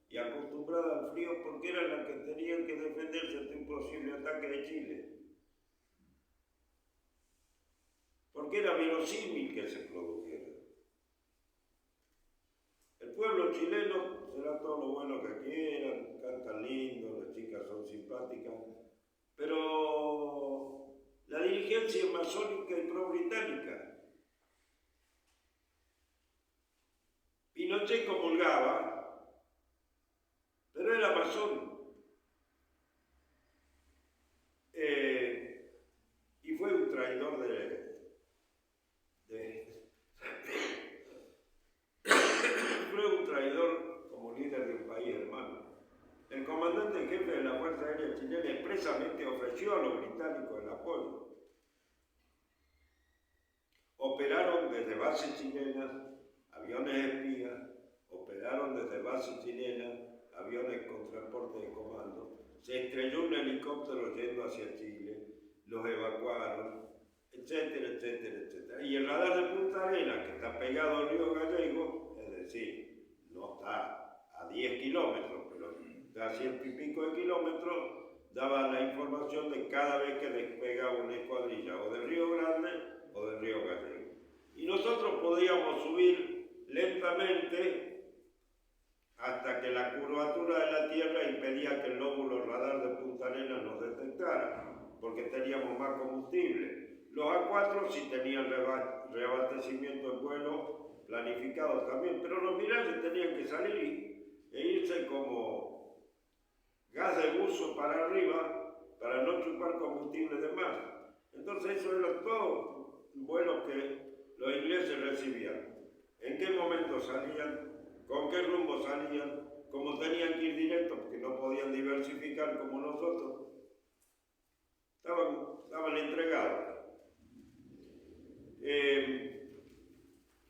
y acostumbradas al frío porque eran las que tenían que defenderse ante un posible ataque de Chile. Porque era verosímil que se produjera. El pueblo chileno será todo lo bueno que quieran, cantan lindo, las chicas son simpáticas, pero la dirigencia masónica y pro-británica. Pinochet comulgaba, pero era masón. Y fue un traidor fue un traidor como líder de un país hermano. El comandante en jefe de la Fuerza Aérea Chilena expresamente ofreció a los británicos el apoyo. Operaron desde bases chilenas aviones espías, operaron desde bases chilenas, aviones con transporte de comando, se estrelló un helicóptero yendo hacia Chile, los evacuaron, etcétera, etcétera, etcétera. Y el radar de Punta Arenas, que está pegado al río Gallego, es decir, no está a 10 kilómetros, pero está a 100 y pico de kilómetros, daba la información de cada vez que despegaba una escuadrilla, o del Río Grande o del río Gallego. Y nosotros podíamos subir lentamente hasta que la curvatura de la Tierra impedía que el lóbulo radar de Punta Arenas nos detectara, porque teníamos más combustible. Los A4 sí tenían reabastecimiento en vuelo planificado también, pero los Miralles tenían que salir e irse como gas de buzo para arriba para no chupar combustible de más. Entonces eso era todo vuelos que los ingleses recibían. ¿En qué momento salían? ¿Con qué rumbo salían? Como tenían que ir directo porque no podían diversificar como nosotros, estaban entregados.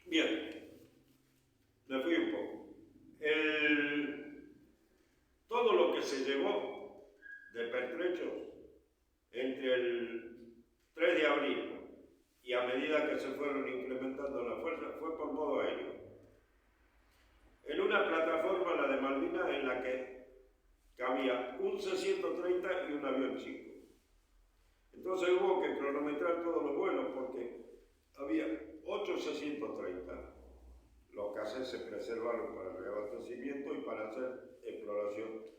Bien, me fui un poco. Todo lo que se llevó de pertrechos entre el 3 de abril y a medida que se fueron incrementando las fuerzas fue por modo aéreo. En una plataforma, la de cabina en la que cabía un C-130 y un avión chico. Entonces hubo que cronometrar todos los vuelos porque había 8 C-130. Los cassettes se preservaron para el reabastecimiento y para hacer exploración.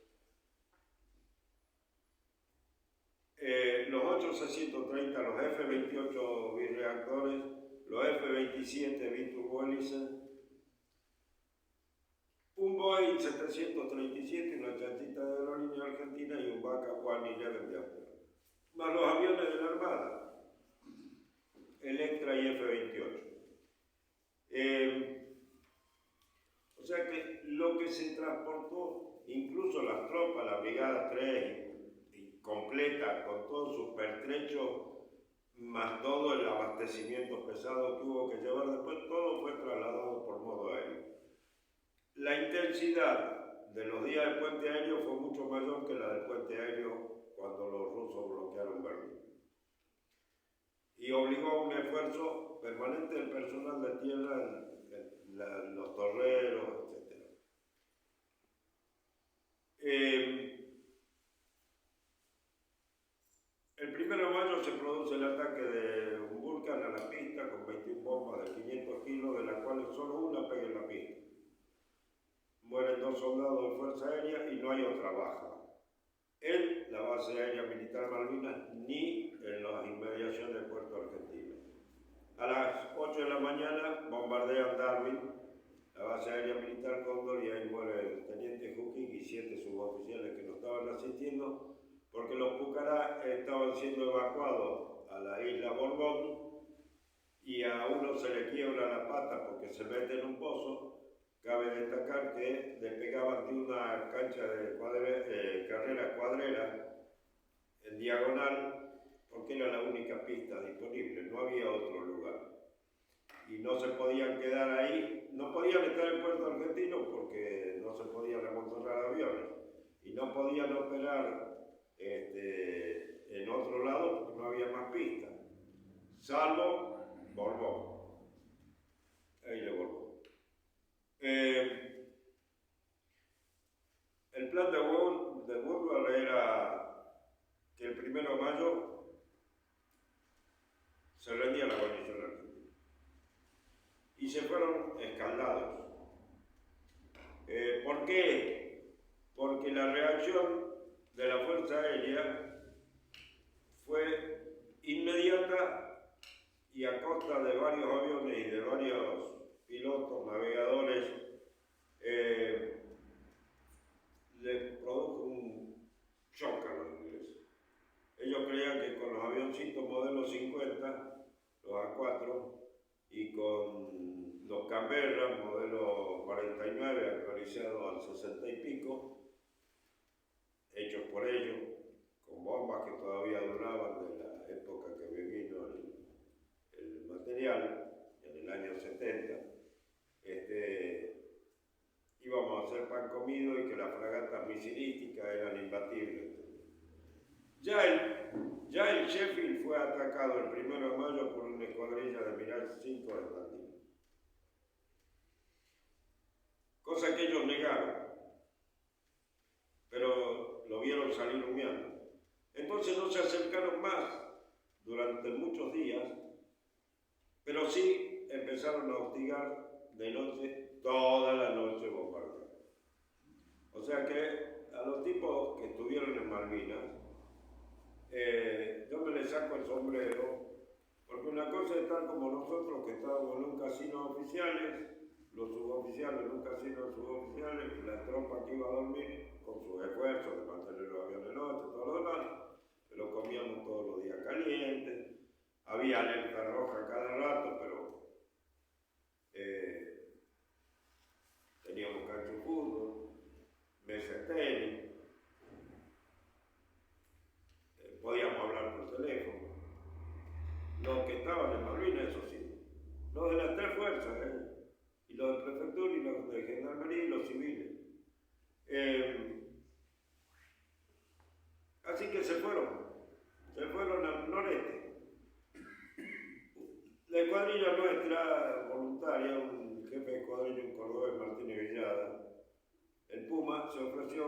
Los 8 C-130, los F-28 birreactores, los F-27 biturbohélices, un Boeing 737, una chanchita de aerolínea argentina y un Vaca 111 de Apple. Más los aviones de la Armada, Electra y F-28. O sea que lo que se transportó, incluso las tropas, la Brigada 3, completa, con todo su pertrecho, más todo el abastecimiento pesado que hubo que llevar después, todo fue trasladado por modo aéreo. La intensidad de los días de puente aéreo fue mucho mayor que la del puente aéreo cuando los rusos bloquearon Berlín. Y obligó a un esfuerzo permanente del personal de tierra, los torreros, etc. El 1 de mayo se produce el ataque de un Vulcan a la pista con 21 bombas de 500 kilos, de las cuales solo una pega en la pista. Mueren 2 soldados de Fuerza Aérea y no hay otra baja en la base aérea militar Malvinas ni en las inmediaciones del puerto argentino. A las 8 de la mañana bombardean Darwin, la base aérea militar Cóndor, y ahí muere el teniente Jukic y 7 suboficiales que nos estaban asistiendo, porque los Pucará estaban siendo evacuados a la isla Borbón y a uno se le quiebra la pata porque se mete en un pozo. Cabe destacar que despegaban de una cancha de carrera cuadrera en diagonal porque era la única pista disponible, no había otro lugar. Y no se podían quedar ahí, no podían estar en Puerto Argentino porque no se podían amontonar aviones y no podían operar en otro lado porque no había más pistas, salvo Borbón, ahí de Borbón. El plan de Woodward era que el 1 de mayo se rendía la guarnición argentina y se fueron escaldados. ¿Por qué? Porque la reacción de la Fuerza Aérea fue inmediata y a costa de varios aviones y de varios pilotos, navegadores, les produjo un shock a los ingleses. Ellos creían que con los avioncitos modelo 50, los A4, y con los Canberra modelo 49 actualizados al 60 y pico, hechos por ellos, con bombas que todavía duraban de la época que me vino el material, en el año 70, íbamos a hacer pan comido y que las fragatas misilísticas eran imbatibles. Ya el Sheffield fue atacado el 1 de mayo por una escuadrilla de Mirage 5 de Tandil. Cosa que ellos negaron, pero lo vieron salir humeando. Entonces no se acercaron más durante muchos días, pero sí empezaron a hostigar de noche, toda la noche bombardeando. O sea que a los tipos que estuvieron en Malvinas, yo me les saco el sombrero, porque una cosa es estar como nosotros que estábamos en un casino oficiales, los suboficiales en un casino suboficiales, la tropa que iba a dormir con sus esfuerzos de mantener los aviones de noche, todo lo demás, pero comíamos todos los días calientes, había alerta roja cada rato, pero teníamos cancha de fútbol, mesa de tenis, podíamos hablar por teléfono. Los que estaban en Malvinas, eso sí, los de las 3 fuerzas, y los de prefectura y los de gendarmería y los civiles. Así que se fueron al noreste. La escuadrilla nuestra voluntaria, un jefe de escuadrilla, un cordobés, Martínez Villada, el Puma se ofreció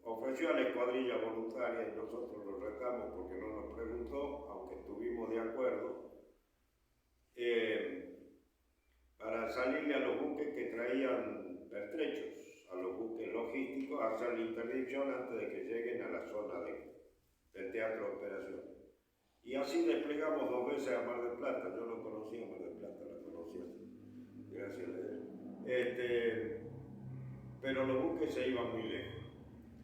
ofreció a la escuadrilla voluntaria y nosotros lo retamos porque no nos preguntó, aunque estuvimos de acuerdo, para salirle a los buques que traían pertrechos, a los buques logísticos, a hacer la interdicción antes de que lleguen a la zona del teatro de operaciones. Y así desplegamos 2 veces a Mar del Plata. Yo no conocía Mar del Plata, la conocía, gracias a él. Pero los buques se iban muy lejos.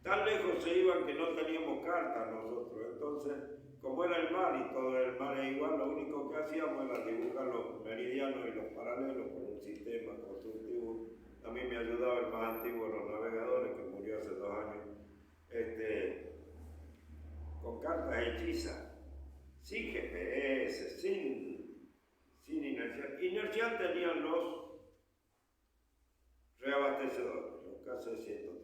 Tan lejos se iban que no teníamos cartas nosotros. Entonces, como era el mar y todo el mar es igual, lo único que hacíamos era dibujar los meridianos y los paralelos con un sistema constructivo. A mí me ayudaba el más antiguo de los navegadores, que murió hace 2 años, con cartas hechizas, sin GPS, sin inercial. Inercial tenían los reabastecedores, los KC-103.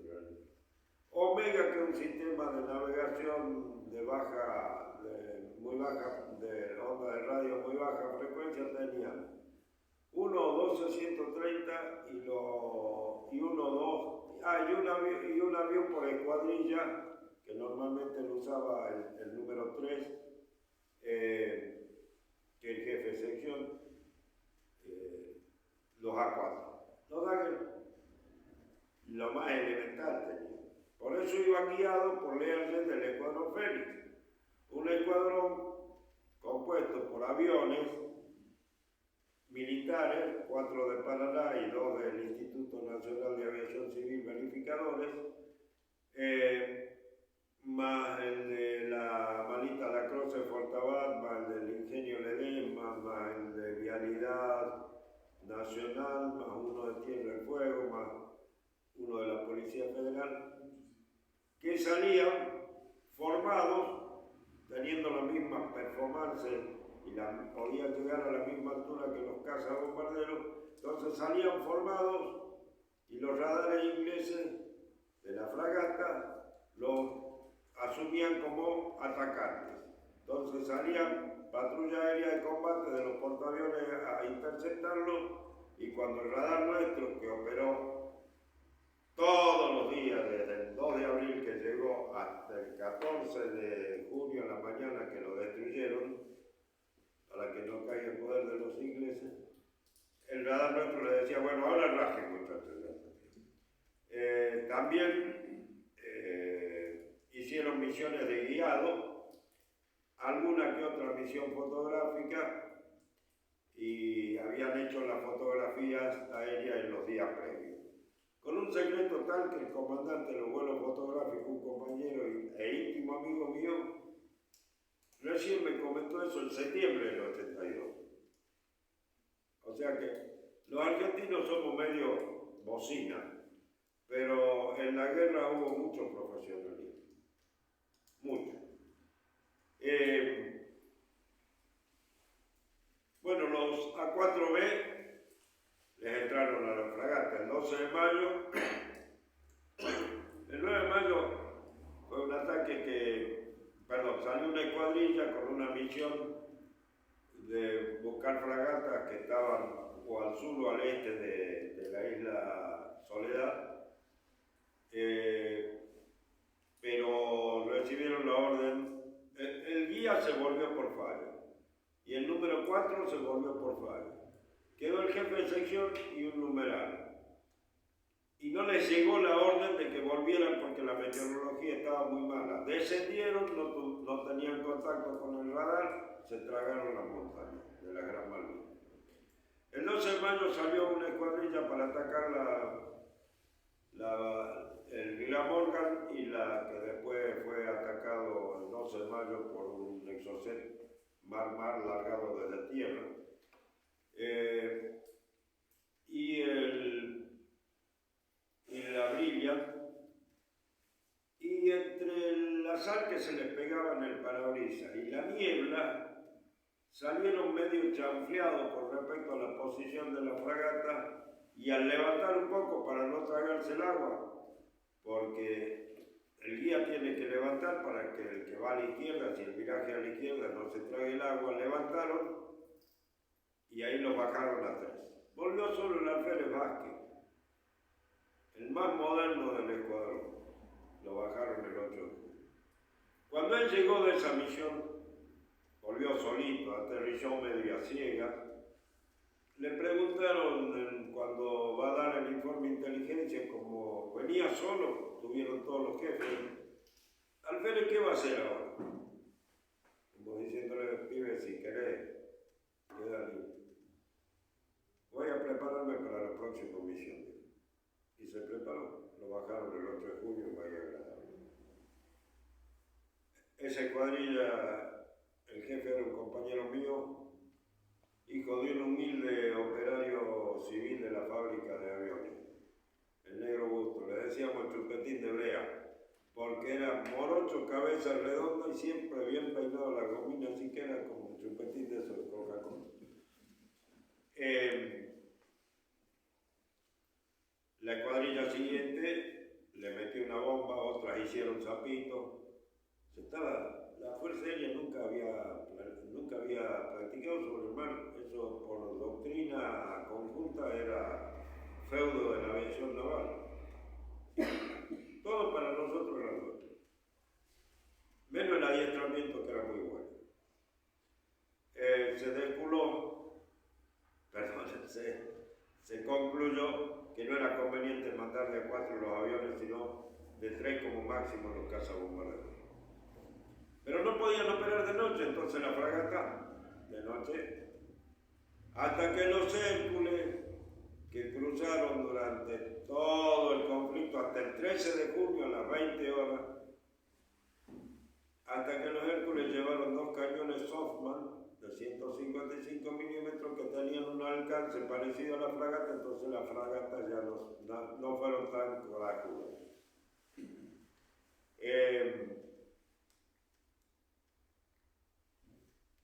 Omega, que es un sistema de navegación de onda de radio muy baja frecuencia, tenía uno 12-130 y un avión por escuadrilla, que normalmente lo usaba el número 3, que el jefe de sección, los A4. Los Dagger, lo más elemental tenía. Por eso iba guiado por Learjet del Escuadrón Fénix, un escuadrón compuesto por aviones militares, 4 de Paraná y 2 del Instituto Nacional de Aviación Civil Verificadores, más el de la Malita Lacrosse de Fortabat, más el del Ingenio Ledesma, más el de Vialidad Nacional, más uno de Tierra del Fuego, más uno de la Policía Federal, que salían formados, teniendo la misma performance y podían llegar a la misma altura que los cazabombarderos. Entonces salían formados y los radares ingleses de la fragata los asumían como atacantes. Entonces salían patrulla aérea de combate de los portaaviones a interceptarlos, y cuando el radar nuestro, que operó todos los días, desde el 2 de abril que llegó hasta el 14 de junio en la mañana que lo destruyeron, para que no caiga en poder de los ingleses, el radar nuestro le decía, bueno, ahora rajen, muchachos. También hicieron misiones de guiado, alguna que otra misión fotográfica, y habían hecho las fotografías aéreas en los días previos. Con un secreto tal que el comandante de los vuelos fotográficos, un compañero e íntimo amigo mío, recién me comentó eso en septiembre del 82. O sea que los argentinos somos medio bocina, pero en la guerra hubo mucho profesionalismo. Mucho. Bueno, los A4B les entraron a la fragata el 12 de mayo. El 9 de mayo fue un ataque salió una escuadrilla con una misión de buscar fragatas que estaban o al sur o al este de la isla Soledad, pero recibieron la orden. El guía se volvió por fallo y el número 4 se volvió por fallo. Quedó el jefe de sección y un numeral. Y no les llegó la orden de que volvieran porque la meteorología estaba muy mala. Descendieron, no tenían contacto con el radar, se tragaron las montañas de la Gran Malvina. El 12 de mayo salió una escuadrilla para atacar el Glamorgan, y la que después fue atacado el 12 de mayo por un Exocet mar largado desde tierra. Y la Brilliant, y entre el azar que se les pegaba en el parabrisas y la niebla, salieron medio chanfleados con respecto a la posición de la fragata, y al levantar un poco para no tragarse el agua, porque el guía tiene que levantar para que el que va a la izquierda, si el viraje a la izquierda no se trague el agua, levantaron y ahí los bajaron a 3. Volvió solo el alférez Vázquez, el más moderno del escuadrón. Lo bajaron el 8 de julio. Cuando él llegó de esa misión, volvió solito, aterrizó medio a ciegas. Le preguntaron cuando va a dar el informe de inteligencia, como venía solo, tuvieron todos los jefes. Alférez, ¿qué va a hacer ahora? Como diciéndole, pibe, si querés, queda libre. Voy a prepararme para la próxima misión. Y se preparó. Lo bajaron el 8 de junio en Bahía Grande. Esa escuadrilla, el jefe era un compañero mío, hijo de un humilde operario civil de la fábrica de aviones, el negro Busto. Le decíamos el chupetín de Brea, porque era morocho, cabeza redonda y siempre bien peinado la gomina, así que era como un chupetín de esos de Coca-Cola. La escuadrilla siguiente le metió una bomba, otras hicieron zapitos. La Fuerza Aérea nunca había practicado sobre el mar, eso por doctrina conjunta era feudo de la aviación naval. Todo para nosotros era nuestro, menos el adiestramiento, que era muy bueno. Se desculó, se concluyó que no era conveniente mandar de a 4 los aviones, sino de 3 como máximo los cazabombarderos. Pero no podían operar de noche, entonces la fragata de noche, hasta que los Hércules, que cruzaron durante todo el conflicto hasta el 13 de junio a las 20 horas, hasta que los Hércules llevaron 2 cañones Softman de 155 milímetros que tenían un alcance parecido a la fragata, entonces las fragatas ya no fueron tan corajudas.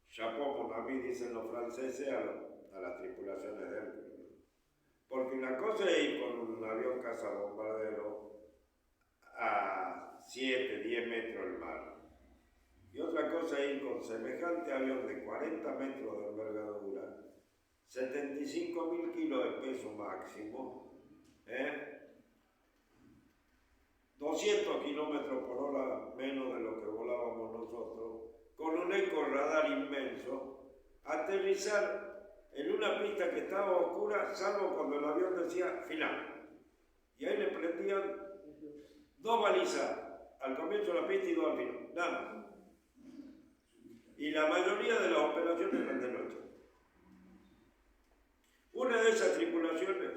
Chapeau mon ami, dicen los franceses a las tripulaciones de Hércules. Porque una cosa es ir con un avión cazabombardero a 7, 10 metros del mar. Y otra cosa es ir con semejante avión de 40 metros de envergadura, 75.000 kilos de peso máximo, 200 kilómetros por hora menos de lo que volábamos nosotros, con un eco radar inmenso, aterrizar en una pista que estaba oscura, salvo cuando el avión decía final. Y ahí le prendían 2 balizas al comienzo de la pista y 2 al final, nada. Y la mayoría de las operaciones eran de noche. Una de esas tripulaciones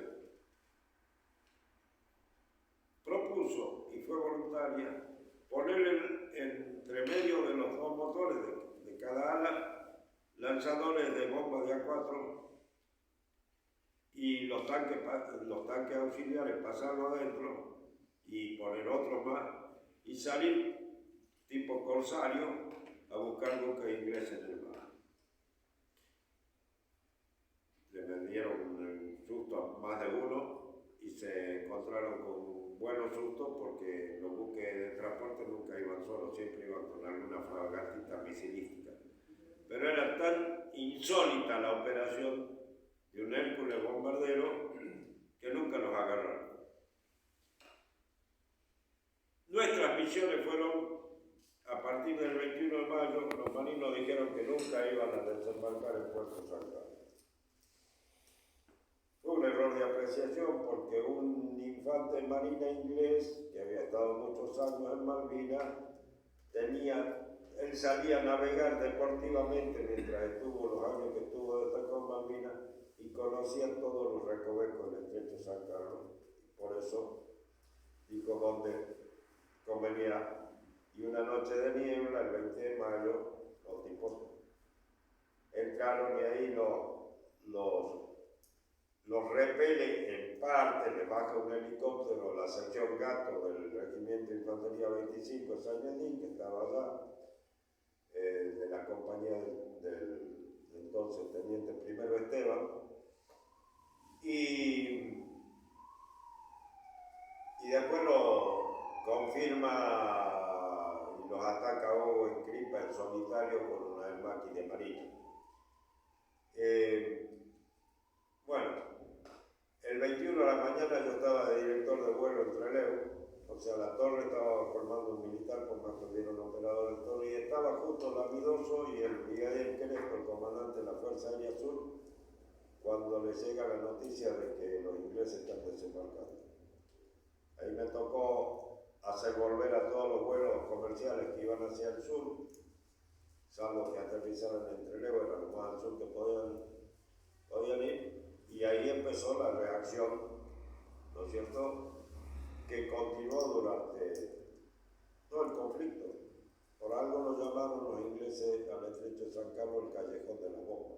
propuso, y fue voluntaria, ponerle entre medio de los 2 motores de cada ala lanzadores de bombas de A4 y los tanques auxiliares pasarlo adentro y poner otros más y salir tipo corsario a buscar buques ingleses en el mar. Le vendieron un susto a más de uno y se encontraron con buenos sustos porque los buques de transporte nunca iban solos, siempre iban con alguna fragatita misilística. Pero era tan insólita la operación de un Hércules bombardero que nunca los agarraron. Nuestras misiones fueron, a partir del 21 de mayo, los marinos dijeron que nunca iban a desembarcar en Puerto San Carlos. Fue un error de apreciación porque un infante de marina inglés, que había estado muchos años en Malvinas, él salía a navegar deportivamente mientras estuvo los años que estuvo destacado en Malvinas y conocía todos los recovecos del estrecho de San Carlos. Por eso dijo dónde convenía. Y una noche de niebla, el 20 de mayo, los tipos entraron y ahí los repelen en parte, le baja un helicóptero, la sección Gato del Regimiento de Infantería 25 Sañadín, que estaba allá, de la compañía del entonces Teniente Primero Esteban, y después lo confirma y los ataca Owen Cripa en solitario con una Maki de marina. Bueno, el 21 de la mañana yo estaba de director de vuelo en Trelew, o sea, la torre estaba formando un militar, por más que hubiera un operador de torre, y estaba justo Lamidoso y el brigadier Crespo, el comandante de la Fuerza Aérea Sur, cuando le llega la noticia de que los ingleses están desembarcando. Ahí me tocó hacer volver a todos los vuelos comerciales que iban hacia el sur, salvo que aterrizaran en Trelew, era lo más al sur que podían ir, y ahí empezó la reacción, ¿no es cierto?, que continuó durante todo el conflicto. Por algo lo llamaron los ingleses al estrecho de San Carlos el callejón de la bomba.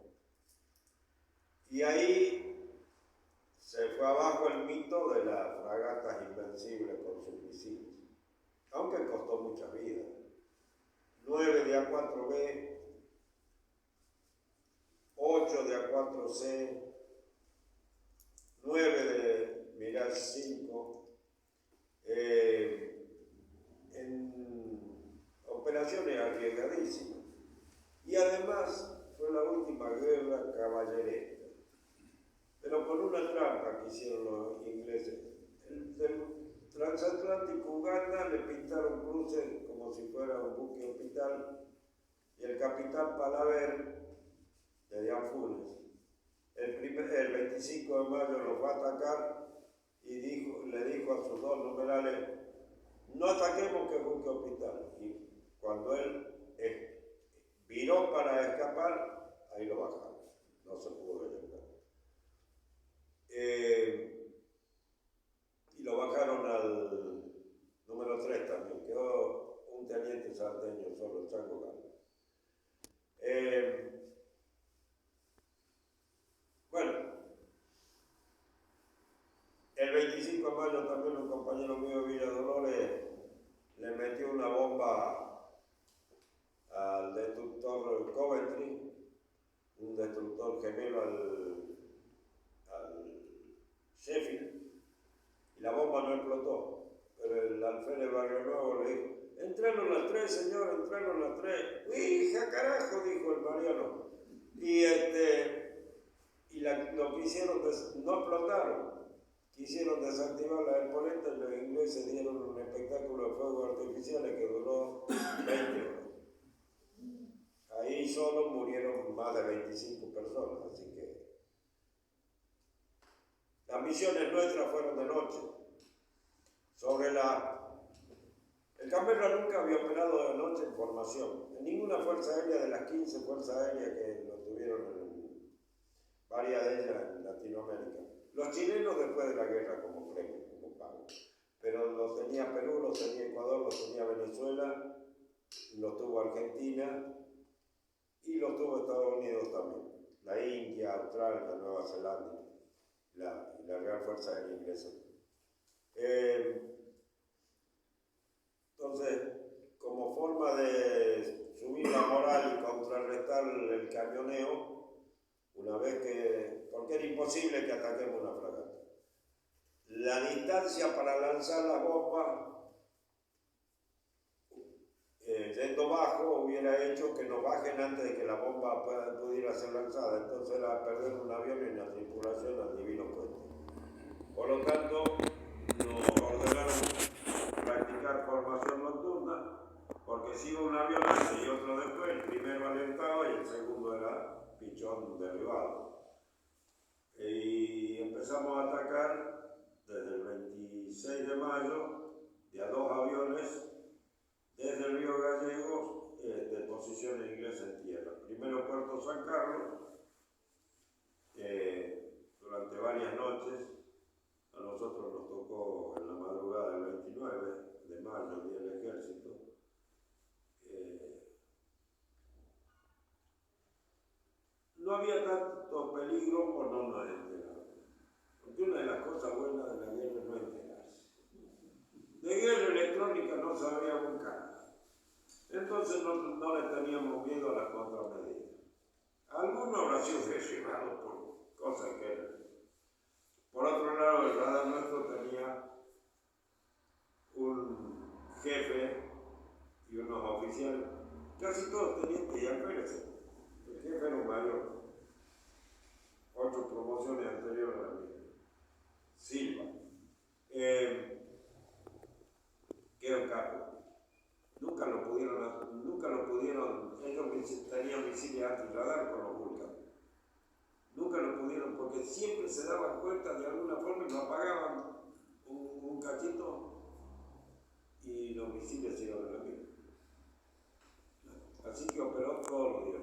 Y ahí se fue abajo el mito de las fragatas invencibles con sus misiles, aunque costó mucha vida. 9 de A4B, 8 de A4C, 9 de Mirage 5, en operaciones arriesgadísimas. Y además fue la última guerra caballeresca, pero con una trampa que hicieron los ingleses. El transatlántico Uganda le pintaron cruces como si fuera un buque hospital, y el capitán Palaver de Dianfunes el 25 de mayo lo fue a atacar y le dijo a sus dos numerales: no ataquemos, que es buque hospital. Y cuando él viró para escapar, ahí lo bajaron, no se pudo llegar. Y lo bajaron al número 3 también, quedó un teniente salteño solo, el Chango Galo. Bueno, el 25 de mayo también un compañero mío de Villa Dolores le metió una bomba al destructor Coventry, un destructor gemelo al Sheffield, y la bomba no explotó, pero el alférez Barrio Nuevo le dijo: entraron las 3, señor, entraron las 3. ¡Hija, carajo!, dijo el Mariano. Y lo que hicieron, no explotaron. Quisieron desactivar la exponente y los ingleses dieron un espectáculo de fuegos artificiales que duró 20 horas. Ahí solo murieron más de 25 personas, así que las misiones nuestras fueron de noche. El Canberra nunca había operado de noche en formación. En ninguna fuerza aérea de las 15 fuerzas aéreas que lo tuvieron, varias de ellas en Latinoamérica. Los chilenos después de la guerra como premio, como pago. Pero los tenía Perú, los tenía Ecuador, los tenía Venezuela, los tuvo Argentina y los tuvo Estados Unidos también. La India, Australia, la Nueva Zelanda, la Real Fuerza Aérea Inglesa. Entonces, como forma de subir la moral y contrarrestar el cañoneo, porque era imposible que ataquemos una fragata. La distancia para lanzar la bomba, yendo bajo, hubiera hecho que nos bajen antes de que la bomba pudiera ser lanzada. Entonces era perder un avión y una tripulación al divino puente. Por lo tanto, nos ordenaron practicar formación nocturna, porque si iba un avión antes y otro después, el primero alentaba y el segundo era pichón derribado. Y empezamos a atacar desde el 26 de mayo de a 2 aviones desde el río Gallegos, de posición inglesa en tierra. Primero Puerto San Carlos, durante varias noches. A nosotros nos tocó en la madrugada del 29 de mayo, el Día del Ejército. No había tanto peligro por no nos enteramos. Porque una de las cosas buenas de la guerra es no enterarse. De guerra electrónica no sabía un carajo. Entonces no le teníamos miedo a las contramedidas. Algunos habrá sido presionados por cosas que eran. Por otro lado, el radar nuestro tenía un jefe y unos oficiales, casi todos tenientes y alféreces. El jefe era un mayor, 8 promociones anteriores a la mía. Silva, que era un capo. Nunca lo pudieron, ellos tenían misiles antirradar con los Vulcan. Nunca lo pudieron porque siempre se daban cuenta de alguna forma y lo apagaban un cachito y los misiles se iban a la mierda. Así que operó todos los días.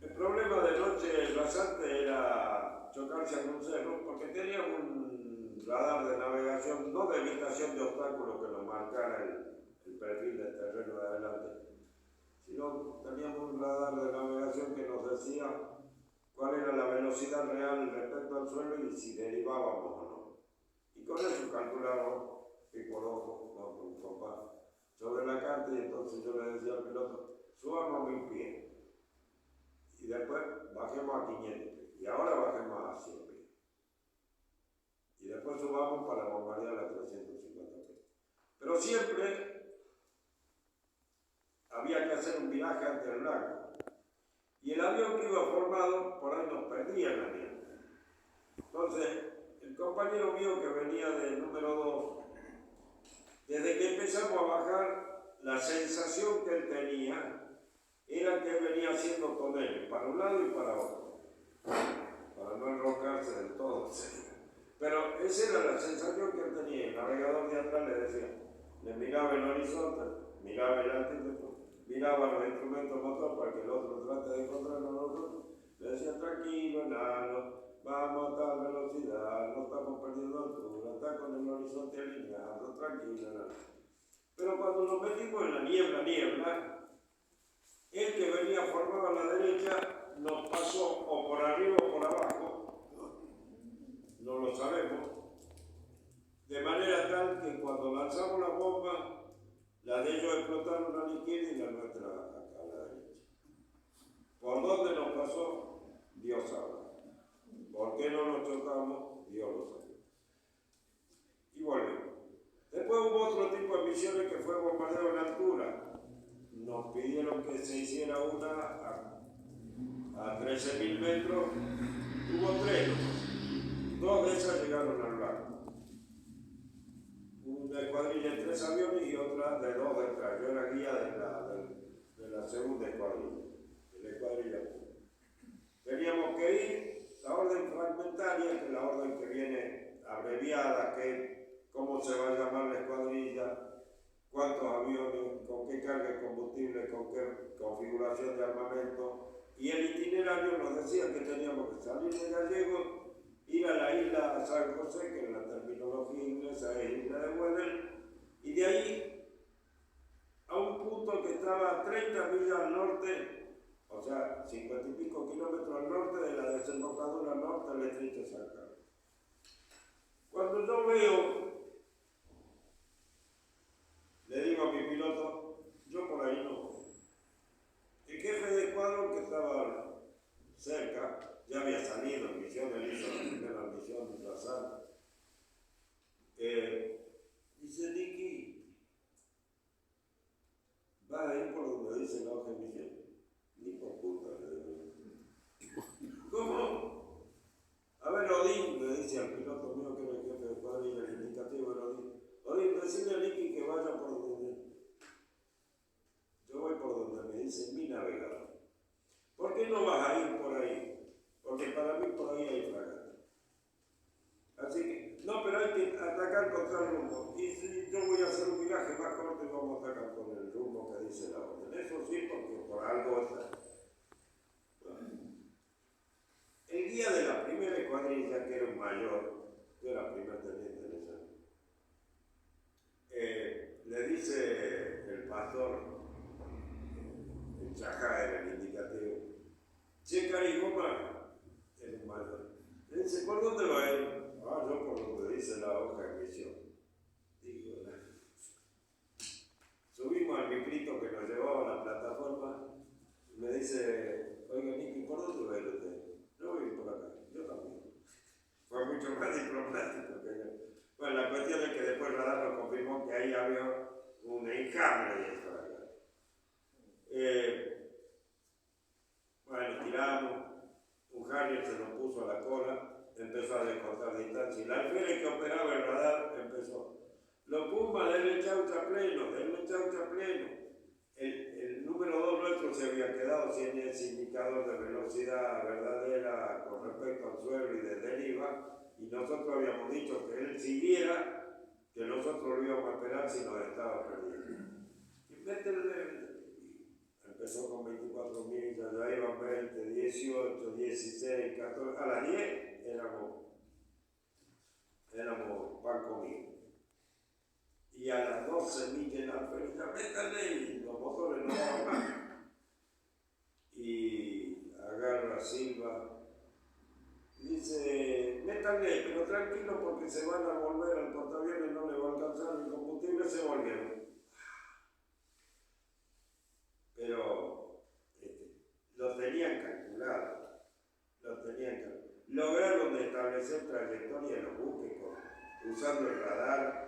El problema de noche rasante era chocarse en un cerro porque tenía un radar de navegación, no de evitación de obstáculos que nos marcara el perfil del terreno de adelante, sino teníamos un radar de navegación que nos decía cuál era la velocidad real respecto al suelo y si derivábamos o no. Y con eso calculábamos pico al ojo, no, con un compás, sobre la carta, y entonces yo le decía al piloto, subamos a 1000 pies y después bajemos a 500 pies y ahora bajemos a 100 pies y después subamos para bombardear a 350 pies. Pero siempre había que hacer un viraje ante el lago y el avión que iba formado por ahí nos perdía en la nieve. Entonces el compañero mío que venía del número 2, desde que empezamos a bajar, la sensación que él tenía era que él venía haciendo toneles para un lado y para otro, para no enrocarse del todo. Pero esa era la sensación que él tenía. El navegador de atrás le decía, le miraba el horizonte, miraba el antímetro, miraba los instrumentos motor para que el otro trate de encontrarnos a nosotros, le decía, tranquilo, enano, vamos a tal velocidad, no estamos perdiendo altura, está con el horizonte alineado, tranquilo, enano. Pero cuando nos metimos en la niebla, el que venía formado a la derecha nos pasó o por arriba o por abajo, no lo sabemos, de manera tal que cuando lanzamos la bomba, la de ellos explotaron a la izquierda y la nuestra acá a la derecha. ¿Por dónde nos pasó? Dios sabe. ¿Por qué no nos chocamos? Dios lo sabe. Y volvemos. Después hubo otro tipo de misiones que fue bombardeo en altura. Nos pidieron que se hiciera una a 13.000 metros. Hubo 3. 2 de esas llegaron al lago. Una escuadrilla en 3 aviones y otra de 2 detrás. Yo era guía de la segunda escuadrilla, de la escuadrilla. Teníamos que ir, la orden fragmentaria, que es la orden que viene abreviada, que es cómo se va a llamar la escuadrilla, cuántos aviones, con qué carga de combustible, con qué configuración de armamento, y el itinerario nos decía que teníamos que salir de Gallegos, ir a la isla San José, que en la terminología inglesa es isla de Weddell, y de ahí a un punto que estaba a 30 millas al norte, o sea, 50 y pico kilómetros al norte de la desembocadura norte del estrecho de San Carlos. Cuando yo veo, le digo a mi piloto, yo por ahí no. El jefe de escuadrón que estaba cerca, ya había salido en misión, él hizo la primera misión de asalto. Dice, Nicky, ¿vas a ir por donde dice la hoja de misión? Ni por puta, le digo. ¿Cómo? A ver, Odín, le dice al piloto mío que era el jefe de escuadrilla, el indicativo era Odín. Odín, decirle a Nicky que vaya por donde. Yo voy por donde me dice mi navegador. ¿Por qué no vas a ir por ahí? Porque para mí por ahí hay fragata. Así que, no, pero hay que atacar contra el rumbo. Y si yo voy a hacer un viraje más corto y vamos a atacar con el rumbo que dice la orden. Eso sí, porque por algo está. El guía de la primera escuadrilla, que era un mayor, yo era primer teniente en esa, le dice el pastor, el chajá era el indicativo, che, Carigoma, era un mayor, le dice, ¿por dónde va él? Ah, yo por donde dice la hoja de misión. Digo, subimos al micrito que nos llevaba a la plataforma y me dice, oiga, Nicky, ¿por dónde va él usted? Yo voy por acá, yo también. Fue mucho más diplomático que yo. Bueno, la cuestión es que después el radar nos confirmó que ahí había un enjambre de esto. Bueno, tiramos, un Harrier se nos puso a la cola empezó a descontar distancia. Y la alférez que operaba el radar empezó. Los Pumas, denle chaucha pleno, denle chaucha pleno. El número 2 nuestro se había quedado sin ese indicador de velocidad verdadera con respecto al suelo y de deriva, y nosotros habíamos dicho que él siguiera, que nosotros lo íbamos a esperar si nos estaba perdiendo. Y empezó con 24 millas, ya iban 20, 18, 16, 14, a las 10 éramos pan comido. Y a las 12 millas la alférez, métanle, y los motores no daban más. Y agarra Silva y dice, métanle, pero tranquilo porque se van a volver al portaaviones, no le va a alcanzar el combustible, se volvieron. Pero lo tenían calculado, lograron establecer trayectoria en los buques usando el radar.